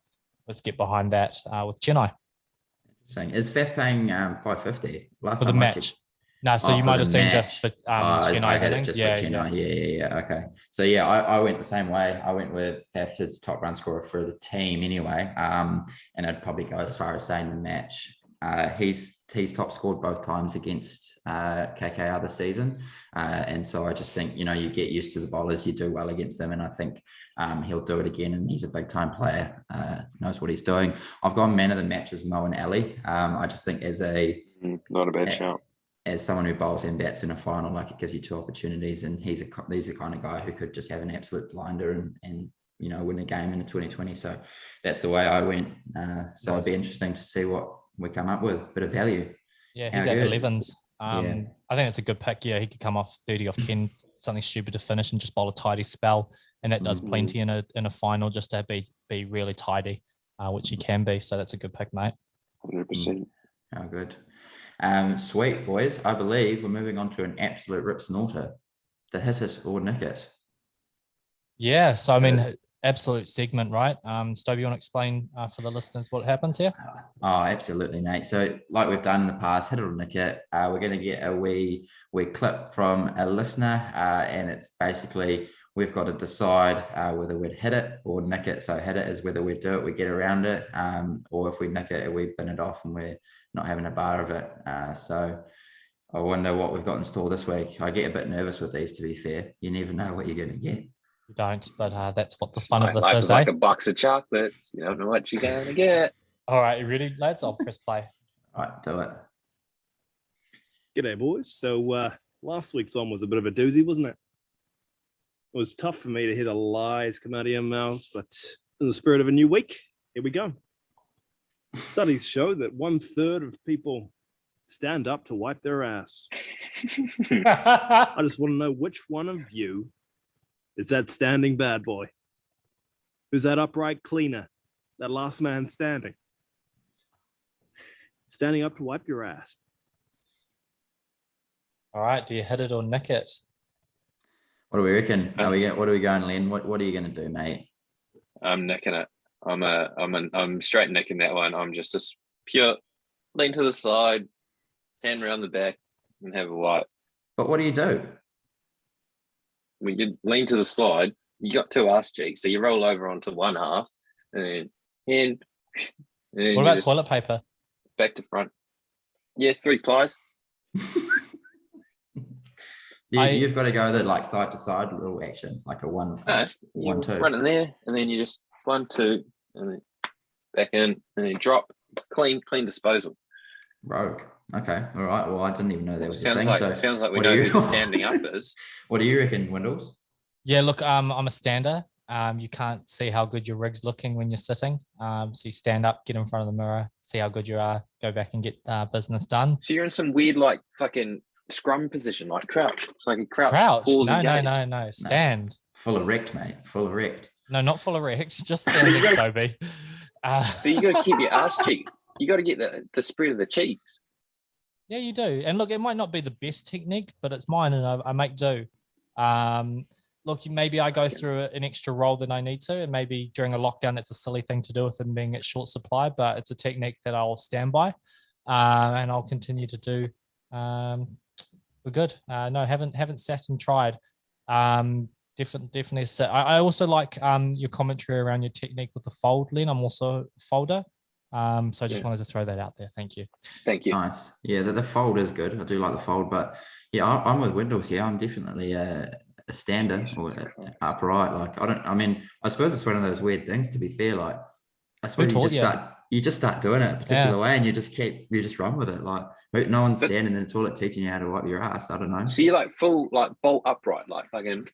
let's get behind that with Chennai. Interesting. Is Faf paying $5.50 for the match? No, so you for might the have seen match. just for I Chennai's had it innings. just Yeah, for yeah. Chennai. Yeah. Okay. So yeah, I went the same way. I went with Faf as top run scorer for the team anyway. And I'd probably go as far as saying the match. He's top scored both times against KKR this season. And so I just think, you know, you get used to the bowlers, you do well against them. And I think he'll do it again. And he's a big time player, knows what he's doing. I've gone man of the match as Mo and Ali. I just think not a bad shout. As someone who bowls and bats in a final, like it gives you two opportunities, and he's the kind of guy who could just have an absolute blinder and you know win a game in the 2020. So that's the way I went. So it'd be interesting to see what we come up with. Bit of value. Yeah, he's at 11s. I think it's a good pick. Yeah, he could come off 30 off 10, something stupid to finish and just bowl a tidy spell, and that does plenty in a final just to be really tidy, which he can be. So that's a good pick, mate. 100%. Oh, good. Sweet, boys. I believe we're moving on to an absolute rip snorter. The hit it or nick it. Yeah, so I mean, absolute segment, right? Stobe, you want to explain for the listeners what happens here? Oh, absolutely, mate. So like we've done in the past, hit it or nick it. We're going to get a wee clip from a listener, and it's basically we've got to decide whether we'd hit it or nick it. So hit it is whether we do it, we get around it, or if we nick it, we bin it off and we're not having a bar of it. So I wonder what we've got in store this week. I get a bit nervous with these, to be fair. You never know what you're going to get. You don't, but that's what the fun of this life is. is like a box of chocolates. You don't know what you're going to get. All right, you ready, lads? I'll press play. All right, do it. G'day, boys. So last week's one was a bit of a doozy, wasn't it? It was tough for me to hear the lies come out of your mouths, but in the spirit of a new week, here we go. Studies show that 1/3 of people stand up to wipe their ass. I just want to know which one of you is that standing bad boy? Who's that upright cleaner? That last man standing? Standing up to wipe your ass. All right, do you hit it or nick it? What do we reckon? What are we going, Len? What are you going to do, mate? I'm nicking it. I'm straight nicking that one. I'm just a pure lean to the side, hand around the back, and have a wipe. But what do you do? When you lean to the side, you got two ass cheeks, so you roll over onto one half, and then hand. And what about toilet paper? Back to front. Yeah, 3 plies. So you've got to go the like side to side little action, like a one, two. Run in there, and then you just 1, 2, and then back in, and then drop. It's clean disposal. Rogue. Okay. All right. Well, I didn't even know that was a thing. Sounds like we know who the standing up is. What do you reckon, Windles? Yeah, look, I'm a stander. You can't see how good your rig's looking when you're sitting. So you stand up, get in front of the mirror, see how good you are, go back and get business done. So you're in some weird like fucking scrum position, like crouch. It's like a crouch. No. Stand. Full erect, mate. Full erect. No, not full erect. Just standing, Toby. But you got to keep your ass cheek. You got to get the spread of the cheeks. Yeah, you do. And look, it might not be the best technique, but it's mine, and I make do. Look, maybe I go through an extra roll than I need to, and maybe during a lockdown, that's a silly thing to do with them being at short supply, but it's a technique that I'll stand by, and I'll continue to do. We're good. No, haven't sat and tried. Definitely sit. I also like your commentary around your technique with the fold, Len. I'm also a folder. So I just wanted to throw that out there. Thank you. Thank you. Nice. Yeah, the fold is good. I do like the fold, but yeah, I'm with Windles. Yeah, I'm definitely a stander or upright. Like I suppose it's one of those weird things. To be fair, like I suppose you just start doing it a particular way, and you just run with it. Like no one's standing in the toilet teaching you how to wipe your ass. I don't know. So you like full like bolt upright, like fucking.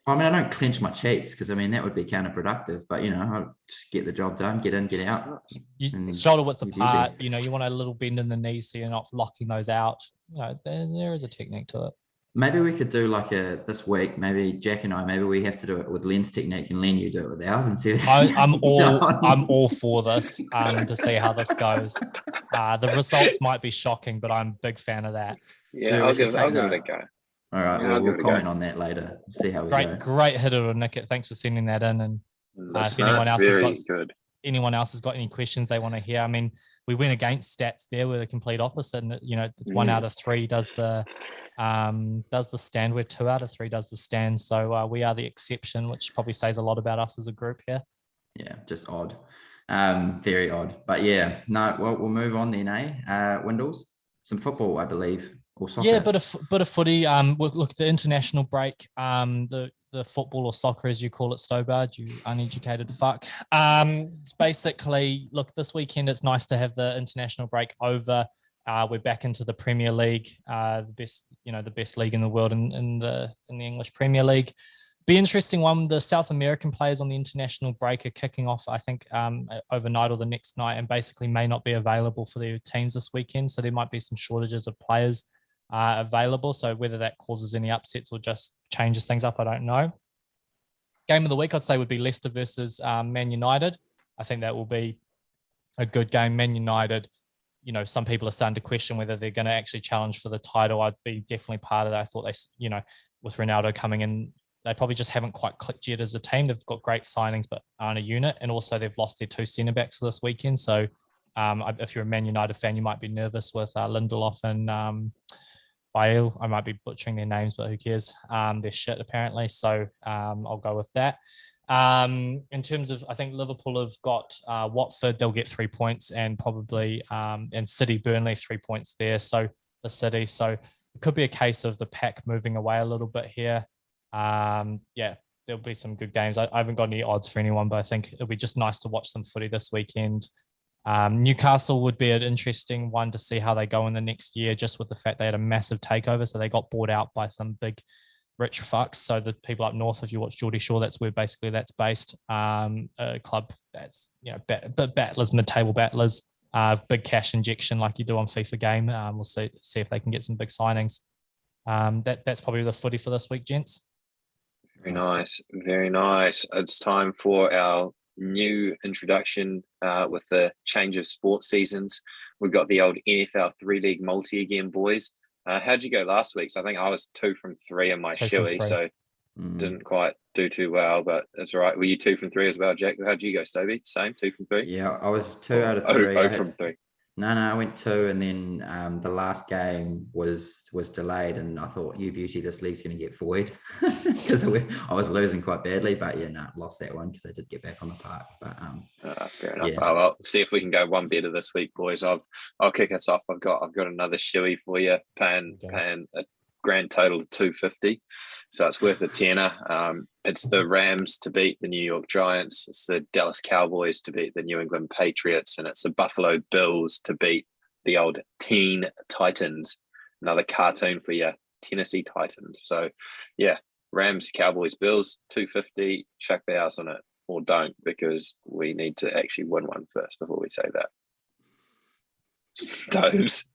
I mean, I don't clench my cheeks because that would be counterproductive. But I just get the job done, get in, get out. You shoulder width apart. You want a little bend in the knees so you're not locking those out. There is a technique to it. Maybe we could do like this week. Maybe Jack and I. Maybe we have to do it with Len's technique, and Len, you do it with ours, and see. I'm all for this. To see how this goes. The results might be shocking, but I'm a big fan of that. Yeah, I'll give it a go. All right, we'll comment on that later. See how we go. Great hit or Nick. Thanks for sending that in. And if anyone else has got any questions they want to hear, we went against stats there. We're the complete opposite, and it's 1 out of 3 does the stand. We're 2 out of 3 does the stand. So we are the exception, which probably says a lot about us as a group here. Yeah, just odd. Very odd. But yeah, no, well, we'll move on then, Windles? Some football, I believe, or soccer. Yeah, bit of footy. Look, the international break, the football or soccer, as you call it, Stobard, you uneducated fuck. Basically, look, this weekend it's nice to have the international break over. We're back into the Premier League, the best league in the world in the English Premier League. Be interesting one. The South American players on the international break are kicking off, I think, overnight or the next night, and basically may not be available for their teams this weekend. So there might be some shortages of players available. So whether that causes any upsets or just changes things up, I don't know. Game of the week, I'd say, would be Leicester versus Man United. I think that will be a good game. Man United, some people are starting to question whether they're going to actually challenge for the title. I'd be definitely part of that. I thought they, with Ronaldo coming in, they probably just haven't quite clicked yet as a team. They've got great signings, but aren't a unit. And also they've lost their 2 centre-backs for this weekend. So if you're a Man United fan, you might be nervous with Lindelof and Bale. I might be butchering their names, but who cares? They're shit, apparently. So I'll go with that. In terms of, I think Liverpool have got Watford. They'll get 3 points, and probably and City, Burnley, 3 points there. So the City. So it could be a case of the pack moving away a little bit here. There'll be some good games. I haven't got any odds for anyone, but I think it'll be just nice to watch some footy this weekend. Newcastle would be an interesting one to see how they go in the next year, just with the fact they had a massive takeover. So they got bought out by some big rich fucks. So the people up north, if you watch Geordie Shore, that's where basically that's based. A club that's, battlers, mid-table battlers, big cash injection like you do on FIFA game. We'll see if they can get some big signings. That's probably the footy for this week, gents. Very nice. Very nice. It's time for our new introduction with the change of sports seasons. We've got the old NFL 3-league multi again, boys. How'd you go last week? So I think I was 2 from 3 in my shoey, so didn't quite do too well, but that's all right. Were you 2 from 3 as well, Jack? How'd you go, Stovey? Same, 2 from 3? Yeah, I was 2 out of 3. 0 from 3. No, I went 2, and then the last game was delayed, and I thought, you beauty, this league's going to get void because I was losing quite badly. But lost that one because I did get back on the park. But fair enough. Yeah. Well, see if we can go one better this week, boys. I'll kick us off. I've got another shoey for you, paying a grand total of $250, so it's worth a tenner. It's the Rams to beat the New York Giants. It's the Dallas Cowboys to beat the New England Patriots, and it's the Buffalo Bills to beat the old Teen Titans. Another cartoon for you, Tennessee Titans. So, yeah, Rams, Cowboys, Bills, $250. Chuck the house on it, or don't, because we need to actually win one first before we say that. Stoves.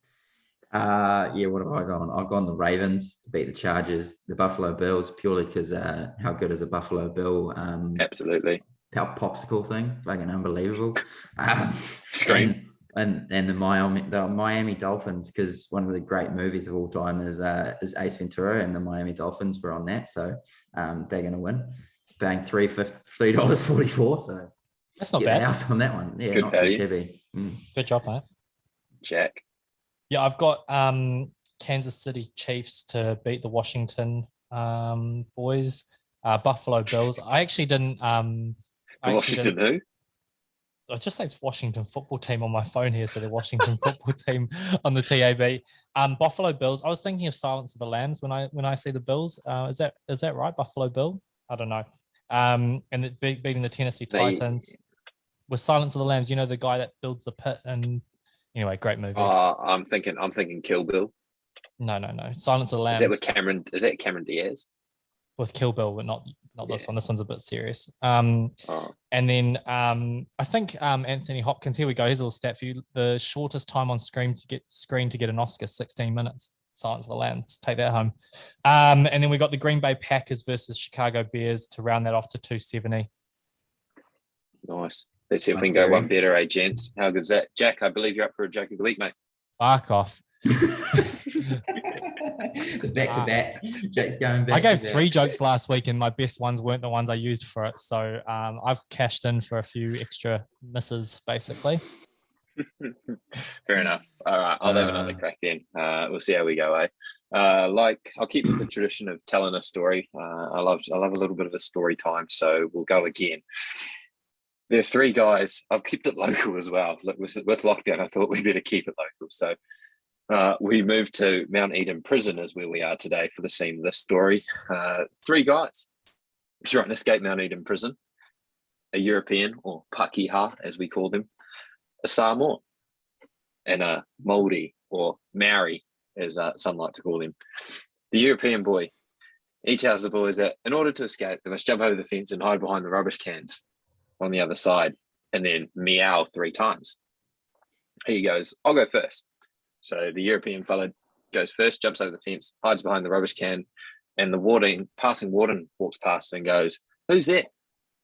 What have I gone? I've gone the Ravens to beat the Chargers, the Buffalo Bills, purely because how good is a Buffalo Bill? Absolutely. Our popsicle thing, fucking unbelievable. Scream. And the Miami Dolphins, because one of the great movies of all time is Ace Ventura, and the Miami Dolphins were on that, so they're going to win. Paying $3.44, so that's not bad. House on that one, yeah, good not value. too shabby. Good job, mate. Jack. Yeah, I've got Kansas City Chiefs to beat the Washington boys. Buffalo Bills. I actually didn't. Washington who? I just say it's Washington football team on my phone here, so the Washington football team on the TAB. Buffalo Bills. I was thinking of Silence of the Lambs when I see the Bills. Is that right? Buffalo Bill? I don't know. And beating the Tennessee Titans with Silence of the Lambs. You know, the guy that builds the pit, and anyway, great movie. I'm thinking Kill Bill. No. Silence of the Lambs. Is that with Cameron? Is that Cameron Diaz? With Kill Bill, but not this one. This one's a bit serious. And then I think Anthony Hopkins. Here we go. Here's a little stat for you. The shortest time on screen to get an Oscar, 16 minutes. Silence of the Lambs. Take that home. And then we got the Green Bay Packers versus Chicago Bears to round that off to 270. Nice. Let's see if we can go one better, gents. How good's that? Jack, I believe you're up for a Jack of the Week, mate. Fuck off. Back to back. Jack's going back. I gave 3 jokes last week, and my best ones weren't the ones I used for it. So I've cashed in for a few extra misses, basically. Fair enough. All right, I'll have another crack then. We'll see how we go. I'll keep with the tradition of telling a story. I love a little bit of a story time, so we'll go again. There are three guys. I've kept it local as well. With lockdown, I thought we better keep it local. So we moved to Mount Eden Prison, is where we are today for the scene of this story. Three guys trying to escape Mount Eden Prison. A European, or Pakeha as we call them, a Samoan, and a Māori, or Maori as some like to call him. The European boy, he tells the boys that in order to escape, they must jump over the fence and hide behind the rubbish cans on the other side, and then meow 3 times. He goes, I'll go first. So the European fella goes first, jumps over the fence, hides behind the rubbish can, and the passing warden walks past and goes, who's there?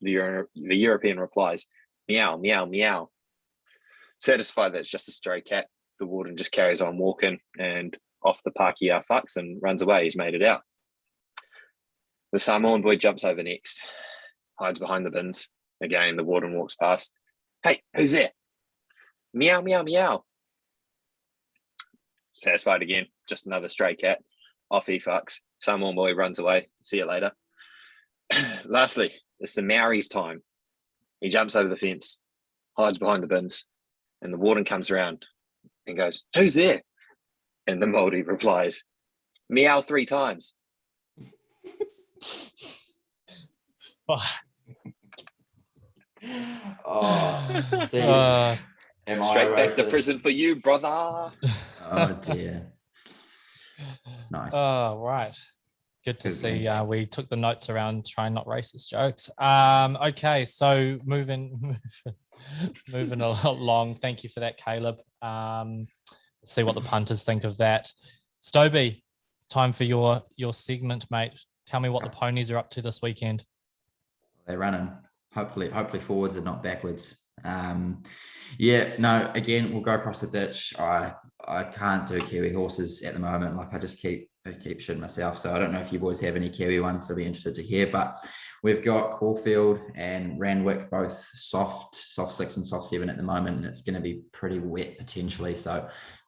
The European replies, meow, meow, meow. Satisfied that it's just a stray cat, the warden just carries on walking, and off the Pakeha fucks and runs away. He's made it out. The Samoan boy jumps over next, hides behind the bins. Again, the warden walks past. Hey, who's there? Meow, meow, meow. Satisfied again, just another stray cat. Off he fucks. Samoan boy runs away. See you later. Lastly, it's the Maori's time. He jumps over the fence, hides behind the bins, and the warden comes around and goes, who's there? And the Māori replies, meow 3 times. See, Straight back to prison for you, brother. Oh dear. Nice. Oh, right. Good to see. We took the notes around trying not racist jokes. Okay, so moving along. Thank you for that, Caleb. See what the punters think of that. Stobie, time for your segment, mate. Tell me what the ponies are up to this weekend. They're running. Hopefully forwards and not backwards. Again, we'll go across the ditch. I can't do Kiwi horses at the moment. Like I keep shitting myself. So I don't know if you boys have any Kiwi ones. I'll be interested to hear. But we've got Caufield and Randwick, both soft 6 and soft 7 at the moment, and it's going to be pretty wet potentially. So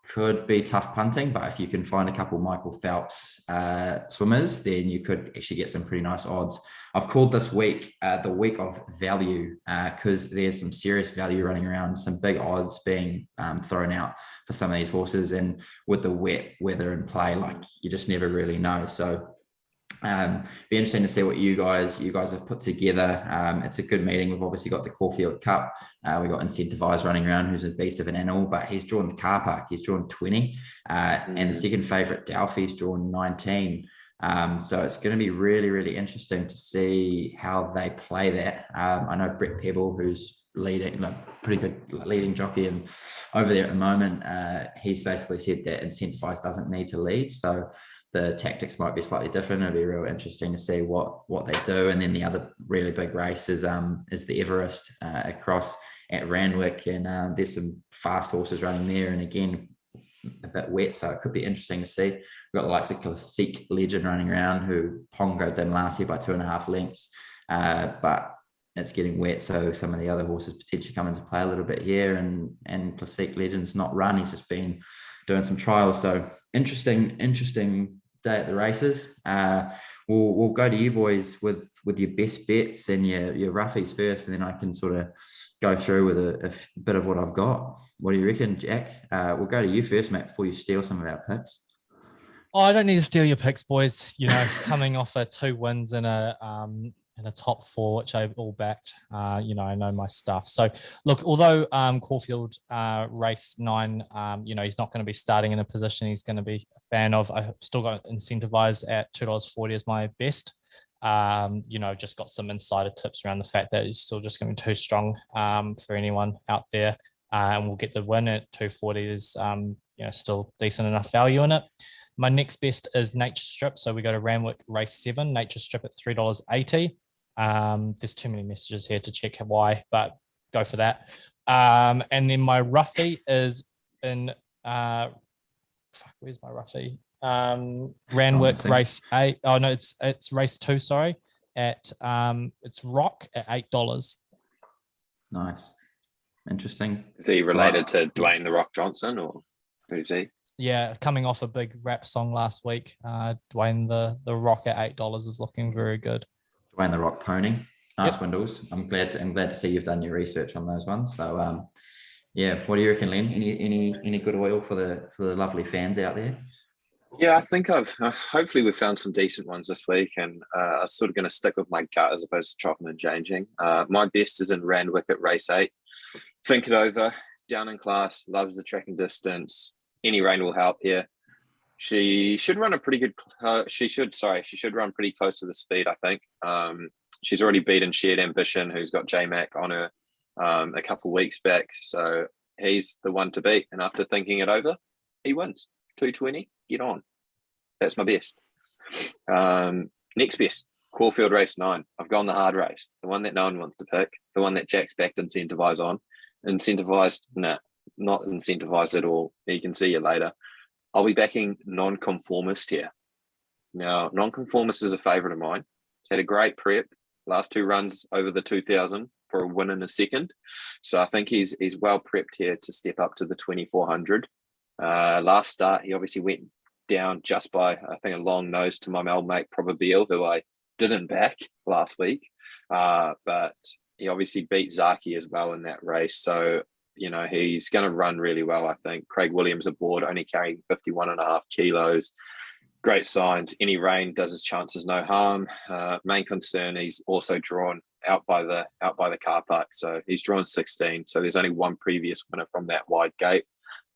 could be tough punting, but if you can find a couple Michael Phelps swimmers, then you could actually get some pretty nice odds. I've called this week the week of value because there's some serious value running around, some big odds being thrown out for some of these horses, and with the wet weather in play, like you just never really know. So be interesting to see what you guys have put together. It's a good meeting. We've obviously got the Caufield Cup. We've got Incentivise running around, who's a beast of an animal, but he's drawn the car park. He's drawn 20, and the second favourite Delphi's drawn 19. So it's going to be really, really interesting to see how they play that. I know Brett Pebble, who's leading, pretty good leading jockey, and over there at the moment, he's basically said that Incentivise doesn't need to lead. So the tactics might be slightly different. It'll be real interesting to see what they do. And then the other really big race is the Everest across at Randwick, and there's some fast horses running there, and again a bit wet, so it could be interesting to see. We've got the likes of Classic Legend running around, who pongoed them last year by 2.5 lengths, but it's getting wet, so some of the other horses potentially come into play a little bit here, and Classic Legend's not run, he's just been doing some trials. So interesting day at the races. We'll go to you boys with your best bets and your roughies first, and then I can sort of go through with a bit of what I've got. What do you reckon, Jack? We'll go to you first, mate, before you steal some of our picks. Oh, I don't need to steal your picks, boys. You know, coming off 2 wins in a top 4, which I've all backed. I know my stuff. So look, although Caufield race 9, he's not going to be starting in a position he's going to be a fan of. I've still got Incentivise at $2.40 as my best. Just got some insider tips around the fact that he's still just going to be too strong for anyone out there. And we'll get the win at 240. Is still decent enough value in it. My next best is Nature Strip. So we go to Randwick race 7, Nature Strip at $3.80. There's too many messages here to check why, but go for that. And then my roughie is in where's my roughie? Randwick race 8. Oh no, it's race 2. Sorry, at it's Rock at $8. Nice. Interesting. Is he related to Dwayne The Rock Johnson, or who's he? Yeah, coming off a big rap song last week, Dwayne the Rock at $8 is looking very good. Dwayne the Rock Pony. Nice Yep. Windows. I'm glad to see you've done your research on those ones. So yeah, what do you reckon, Len? Any good oil for the lovely fans out there? Yeah, I think I've hopefully we've found some decent ones this week, and I'm sort of going to stick with my gut as opposed to chopping and changing. My best is in Randwick at race 8. Think it over. Down in class, loves the track and distance. Any rain will help here. She should run a pretty good. She should run pretty close to the speed, I think. She's already beaten Shared Ambition, who's got J-Mac on her a couple of weeks back. So he's the one to beat. And after thinking it over, he wins. 220, get on. That's my best. Next best, Caufield race 9. I've gone the hard race, the one that no one wants to pick, the one that Jack's backed Incentivise on. Incentivized, nah, not incentivized at all. You can see you later. I'll be backing Nonconformist here. Now, Nonconformist is a favourite of mine. It's had a great prep, last 2 runs over the 2000 for a win in a second. So I think he's well prepped here to step up to the 2400. Last start, he obviously went down just by, I think, a long nose to my old mate Probabeel, who I didn't back last week. But he obviously beat Zaki as well in that race. So, you know, he's going to run really well, I think. Craig Williams aboard, only carrying 51.5 kilos. Great signs. Any rain does his chances no harm. Main concern, he's also drawn out by the car park. So he's drawn 16. So there's only one previous winner from that wide gate.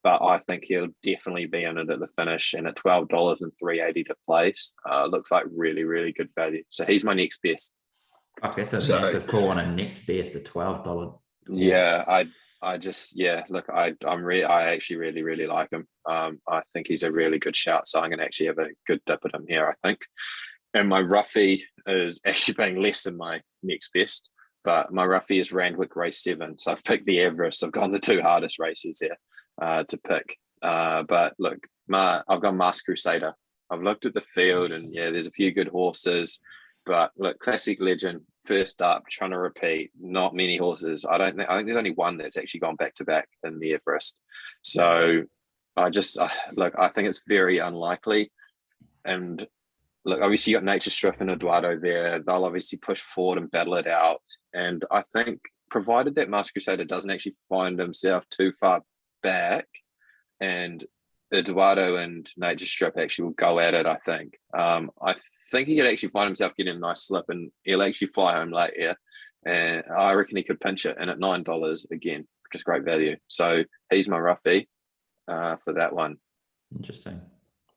But I think he'll definitely be in it at the finish. And at $12 and $3.80 to place, looks like really, really good value. So he's my next best. Okay, that's a massive call on a next best at $12. Yeah, I actually really, really like him. I think he's a really good shout. So I'm going to actually have a good dip at him here, I think. And my roughie is actually paying less than my next best. But my roughie is Randwick race 7. So I've picked the Everest. I've gone the 2 hardest races here to pick. But look, I've gone Masked Crusader. I've looked at the field and yeah, there's a few good horses. But look, Classic Legend, first up, trying to repeat, not many horses. I think there's only one that's actually gone back to back in the Everest. So I think it's very unlikely. And look, obviously you got Nature Strip and Eduardo there. They'll obviously push forward and battle it out. And I think provided that Masked Crusader doesn't actually find himself too far back, and Eduardo and Nature Strip actually will go at it, I think. I think he could actually find himself getting a nice slip and he'll actually fly home late here. And I reckon he could pinch it. And at $9, again, which is great value. So he's my roughie for that one. Interesting.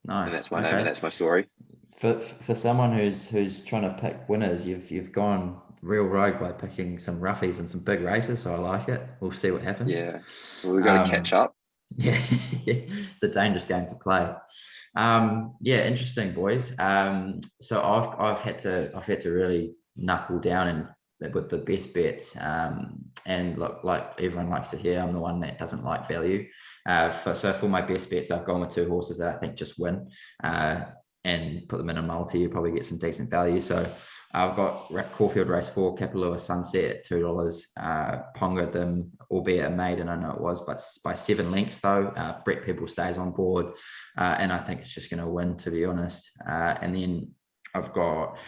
Nice. And that's my name and that's my story. For someone who's trying to pick winners, you've gone real rogue by picking some roughies and some big races. So I like it. We'll see what happens. Yeah. Well, we've got to catch up. Yeah, it's a dangerous game to play. Yeah, interesting, boys. So I've had to really knuckle down and with the best bets. And look, like everyone likes to hear, I'm the one that doesn't like value. So for my best bets, I've gone with 2 horses that I think just win. And put them in a multi, you probably get some decent value. So I've got Caufield race 4, Kapalua Sunset at $2. Ponga them, albeit a maiden, I know it was, but by 7 lengths though. Brett Pebble stays on board, and I think it's just going to win, to be honest. And then I've got,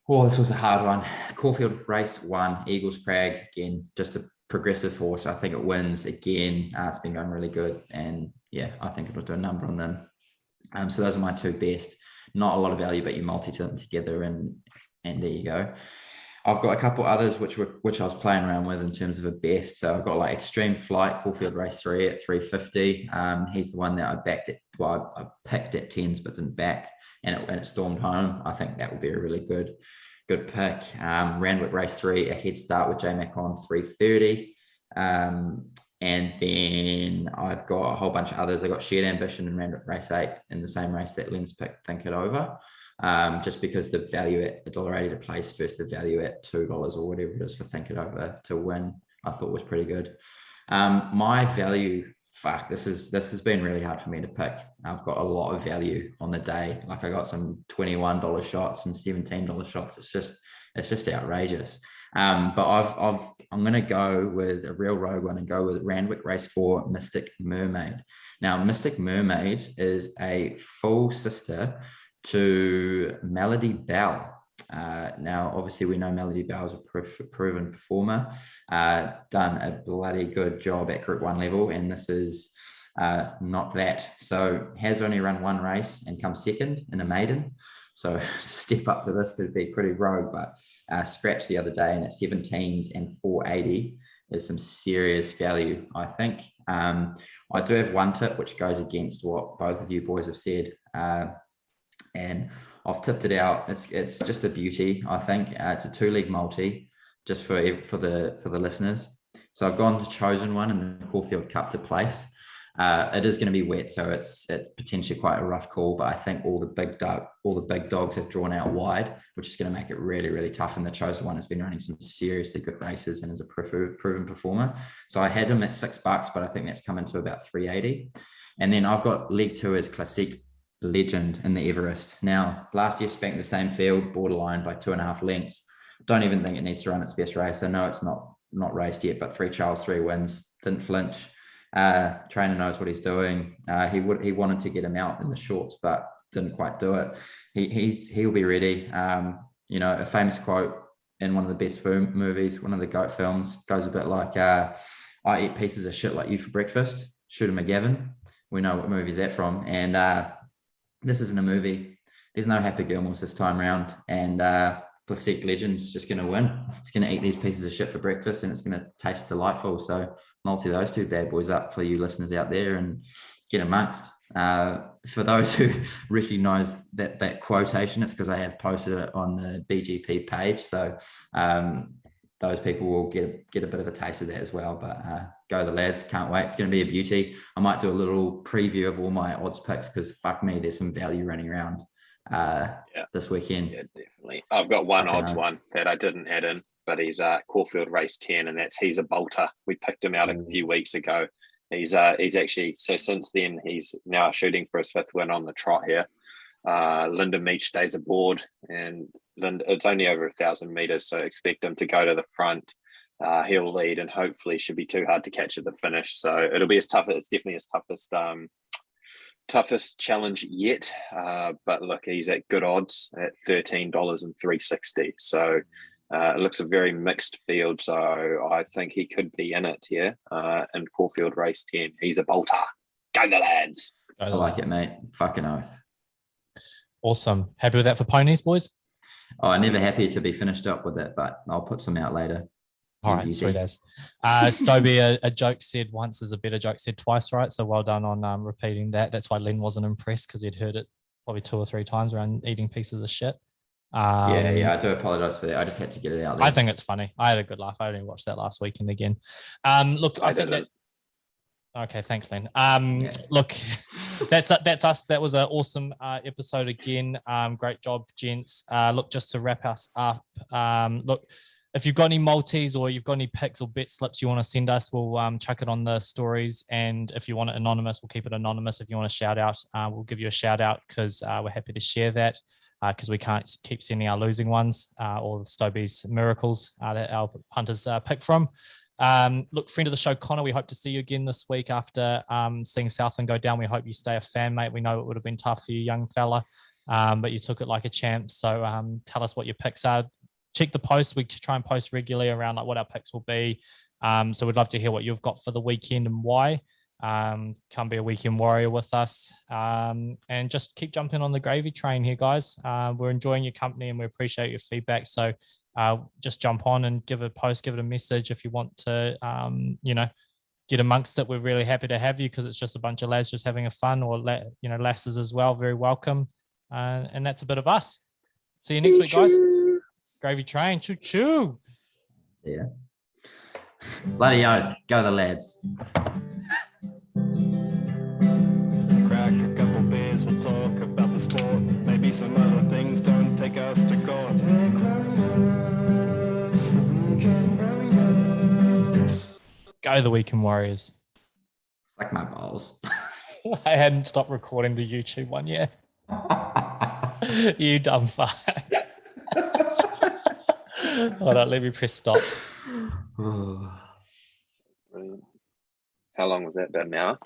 this was a hard one. Caufield race 1, Eagles Crag, again, just a progressive horse. I think it wins again. It's been going really good, and yeah, I think it'll do a number on them. So those are my 2 best. Not a lot of value, but you multi them together, and there you go. I've got a couple others which I was playing around with in terms of a best. So I've got like Extreme Flight, Caufield race 3 at $3.50. He's the one that I backed it. Well, I picked at 10s but didn't back, and it stormed home. I think that will be a really good pick. Randwick race 3, a head start with J-Mac on $3.30. And then I've got a whole bunch of others. I got Shared Ambition and Randwick race 8 in the same race that Len's picked, Think It Over. Just because the value at $1.80 to place versus the value at $2 or whatever it is for Think It Over to win, I thought was pretty good. My value, this has been really hard for me to pick. I've got a lot of value on the day. Like I got some $21 shots, some $17 shots. It's just outrageous. But I'm going to go with a real rogue one and go with Randwick Race 4 Mystic Mermaid. Now, Mystic Mermaid is a full sister to Melody Bell. Now, obviously, we know Melody Bell is a proven performer, done a bloody good job at Group 1 level, and this is not that. So has only run one race and come second in a maiden. So to step up to this could be pretty rogue, but scratch the other day and at 17s and 480 is some serious value, I think. I do have one tip which goes against what both of you boys have said, and I've tipped it out. It's just a beauty, I think. It's a 2-leg multi, just for the listeners. So I've gone to chosen one in the Caufield Cup to place. It is going to be wet, so it's potentially quite a rough call. But I think all the big dogs have drawn out wide, which is going to make it really, really tough. And the chosen one has been running some seriously good races and is a proven performer. So I had him at $6, but I think that's coming to about 380. And then I've got leg 2 as Classic Legend in the Everest. Now, last year spanked the same field, borderline by 2.5 lengths. Don't even think it needs to run its best race. I know it's not raced yet, but 3 trials, 3 wins, didn't flinch. Trainer knows what he's doing. He wanted to get him out in the shorts, but didn't quite do it. He'll be ready. A famous quote in one of the best movies, one of the GOAT films, goes a bit like, "I eat pieces of shit like you for breakfast. Shoot 'em a Gavin." We know what movie is that from, and this isn't a movie. There's no Happy Gilmores this time around, and Classic Legend's just going to win. It's going to eat these pieces of shit for breakfast, and it's going to taste delightful. So multi those two bad boys up for you listeners out there and get amongst. For those who recognize that quotation, it's because I have posted it on the BGP page. So those people will get a bit of a taste of that as well. But go the lads, can't wait. It's going to be a beauty. I might do a little preview of all my odds picks because fuck me, there's some value running around this weekend. Yeah, definitely. I've got one odds one that I didn't add in, but he's Caufield race 10, and he's a bolter. We picked him out a few weeks ago. He's actually, so since then he's now shooting for his 5th win on the trot here. Linda Meach stays aboard, and it's only over 1,000 meters, so expect him to go to the front. He'll lead, and hopefully should be too hard to catch at the finish. So it'll be it's definitely his toughest challenge yet. But look, he's at good odds at $13 and 360. So it looks a very mixed field. So I think he could be in it here in Caufield race 10. He's a bolter. Go the lads. I like it, mate. Fucking oath. Awesome. Happy with that for ponies, boys? Oh, I'm never happy to be finished up with it, but I'll put some out later. All right, sweet as. Stobie, a joke said once is a better joke said twice, right? So well done on repeating that. That's why Len wasn't impressed, because he'd heard it probably 2 or 3 times around eating pieces of shit. Yeah, I do apologize for that. I just had to get it out there. I think it's funny. I had a good laugh. I only watched that last weekend again. Look, I think that. Okay, thanks, Len. Look, that's us. That was an awesome episode again. Great job, gents. Look, just to wrap us up. Look, if you've got any multis or you've got any picks or bet slips you want to send us, we'll chuck it on the stories. And if you want it anonymous, we'll keep it anonymous. If you want a shout out, we'll give you a shout out, because we're happy to share that, because we can't keep sending our losing ones or Stobie's miracles that our punters pick from. Look, friend of the show, Connor, we hope to see you again this week after seeing Southland go down. We hope you stay a fan, mate. We know it would have been tough for you, young fella, but you took it like a champ. So tell us what your picks are. Check the post. We try and post regularly around like what our picks will be. So we'd love to hear what you've got for the weekend and why. Come be a weekend warrior with us, and just keep jumping on the gravy train here, guys. We're enjoying your company and we appreciate your feedback. So just jump on and give a post, give it a message if you want to, get amongst it. We're really happy to have you, because it's just a bunch of lads just having a fun, or lasses as well. Very welcome. And that's a bit of us. See you next week, guys. Gravy train, choo choo. Yeah. Bloody oath. Go the lads. Crack a couple beers, we'll talk about the sport. Maybe some other things, don't take us to court. Go the Weekend Warriors. Suck my balls. I hadn't stopped recording the YouTube one yet. You dumb fuck. Hold on, let me press stop. Oh. Brilliant. How long was that? About an hour?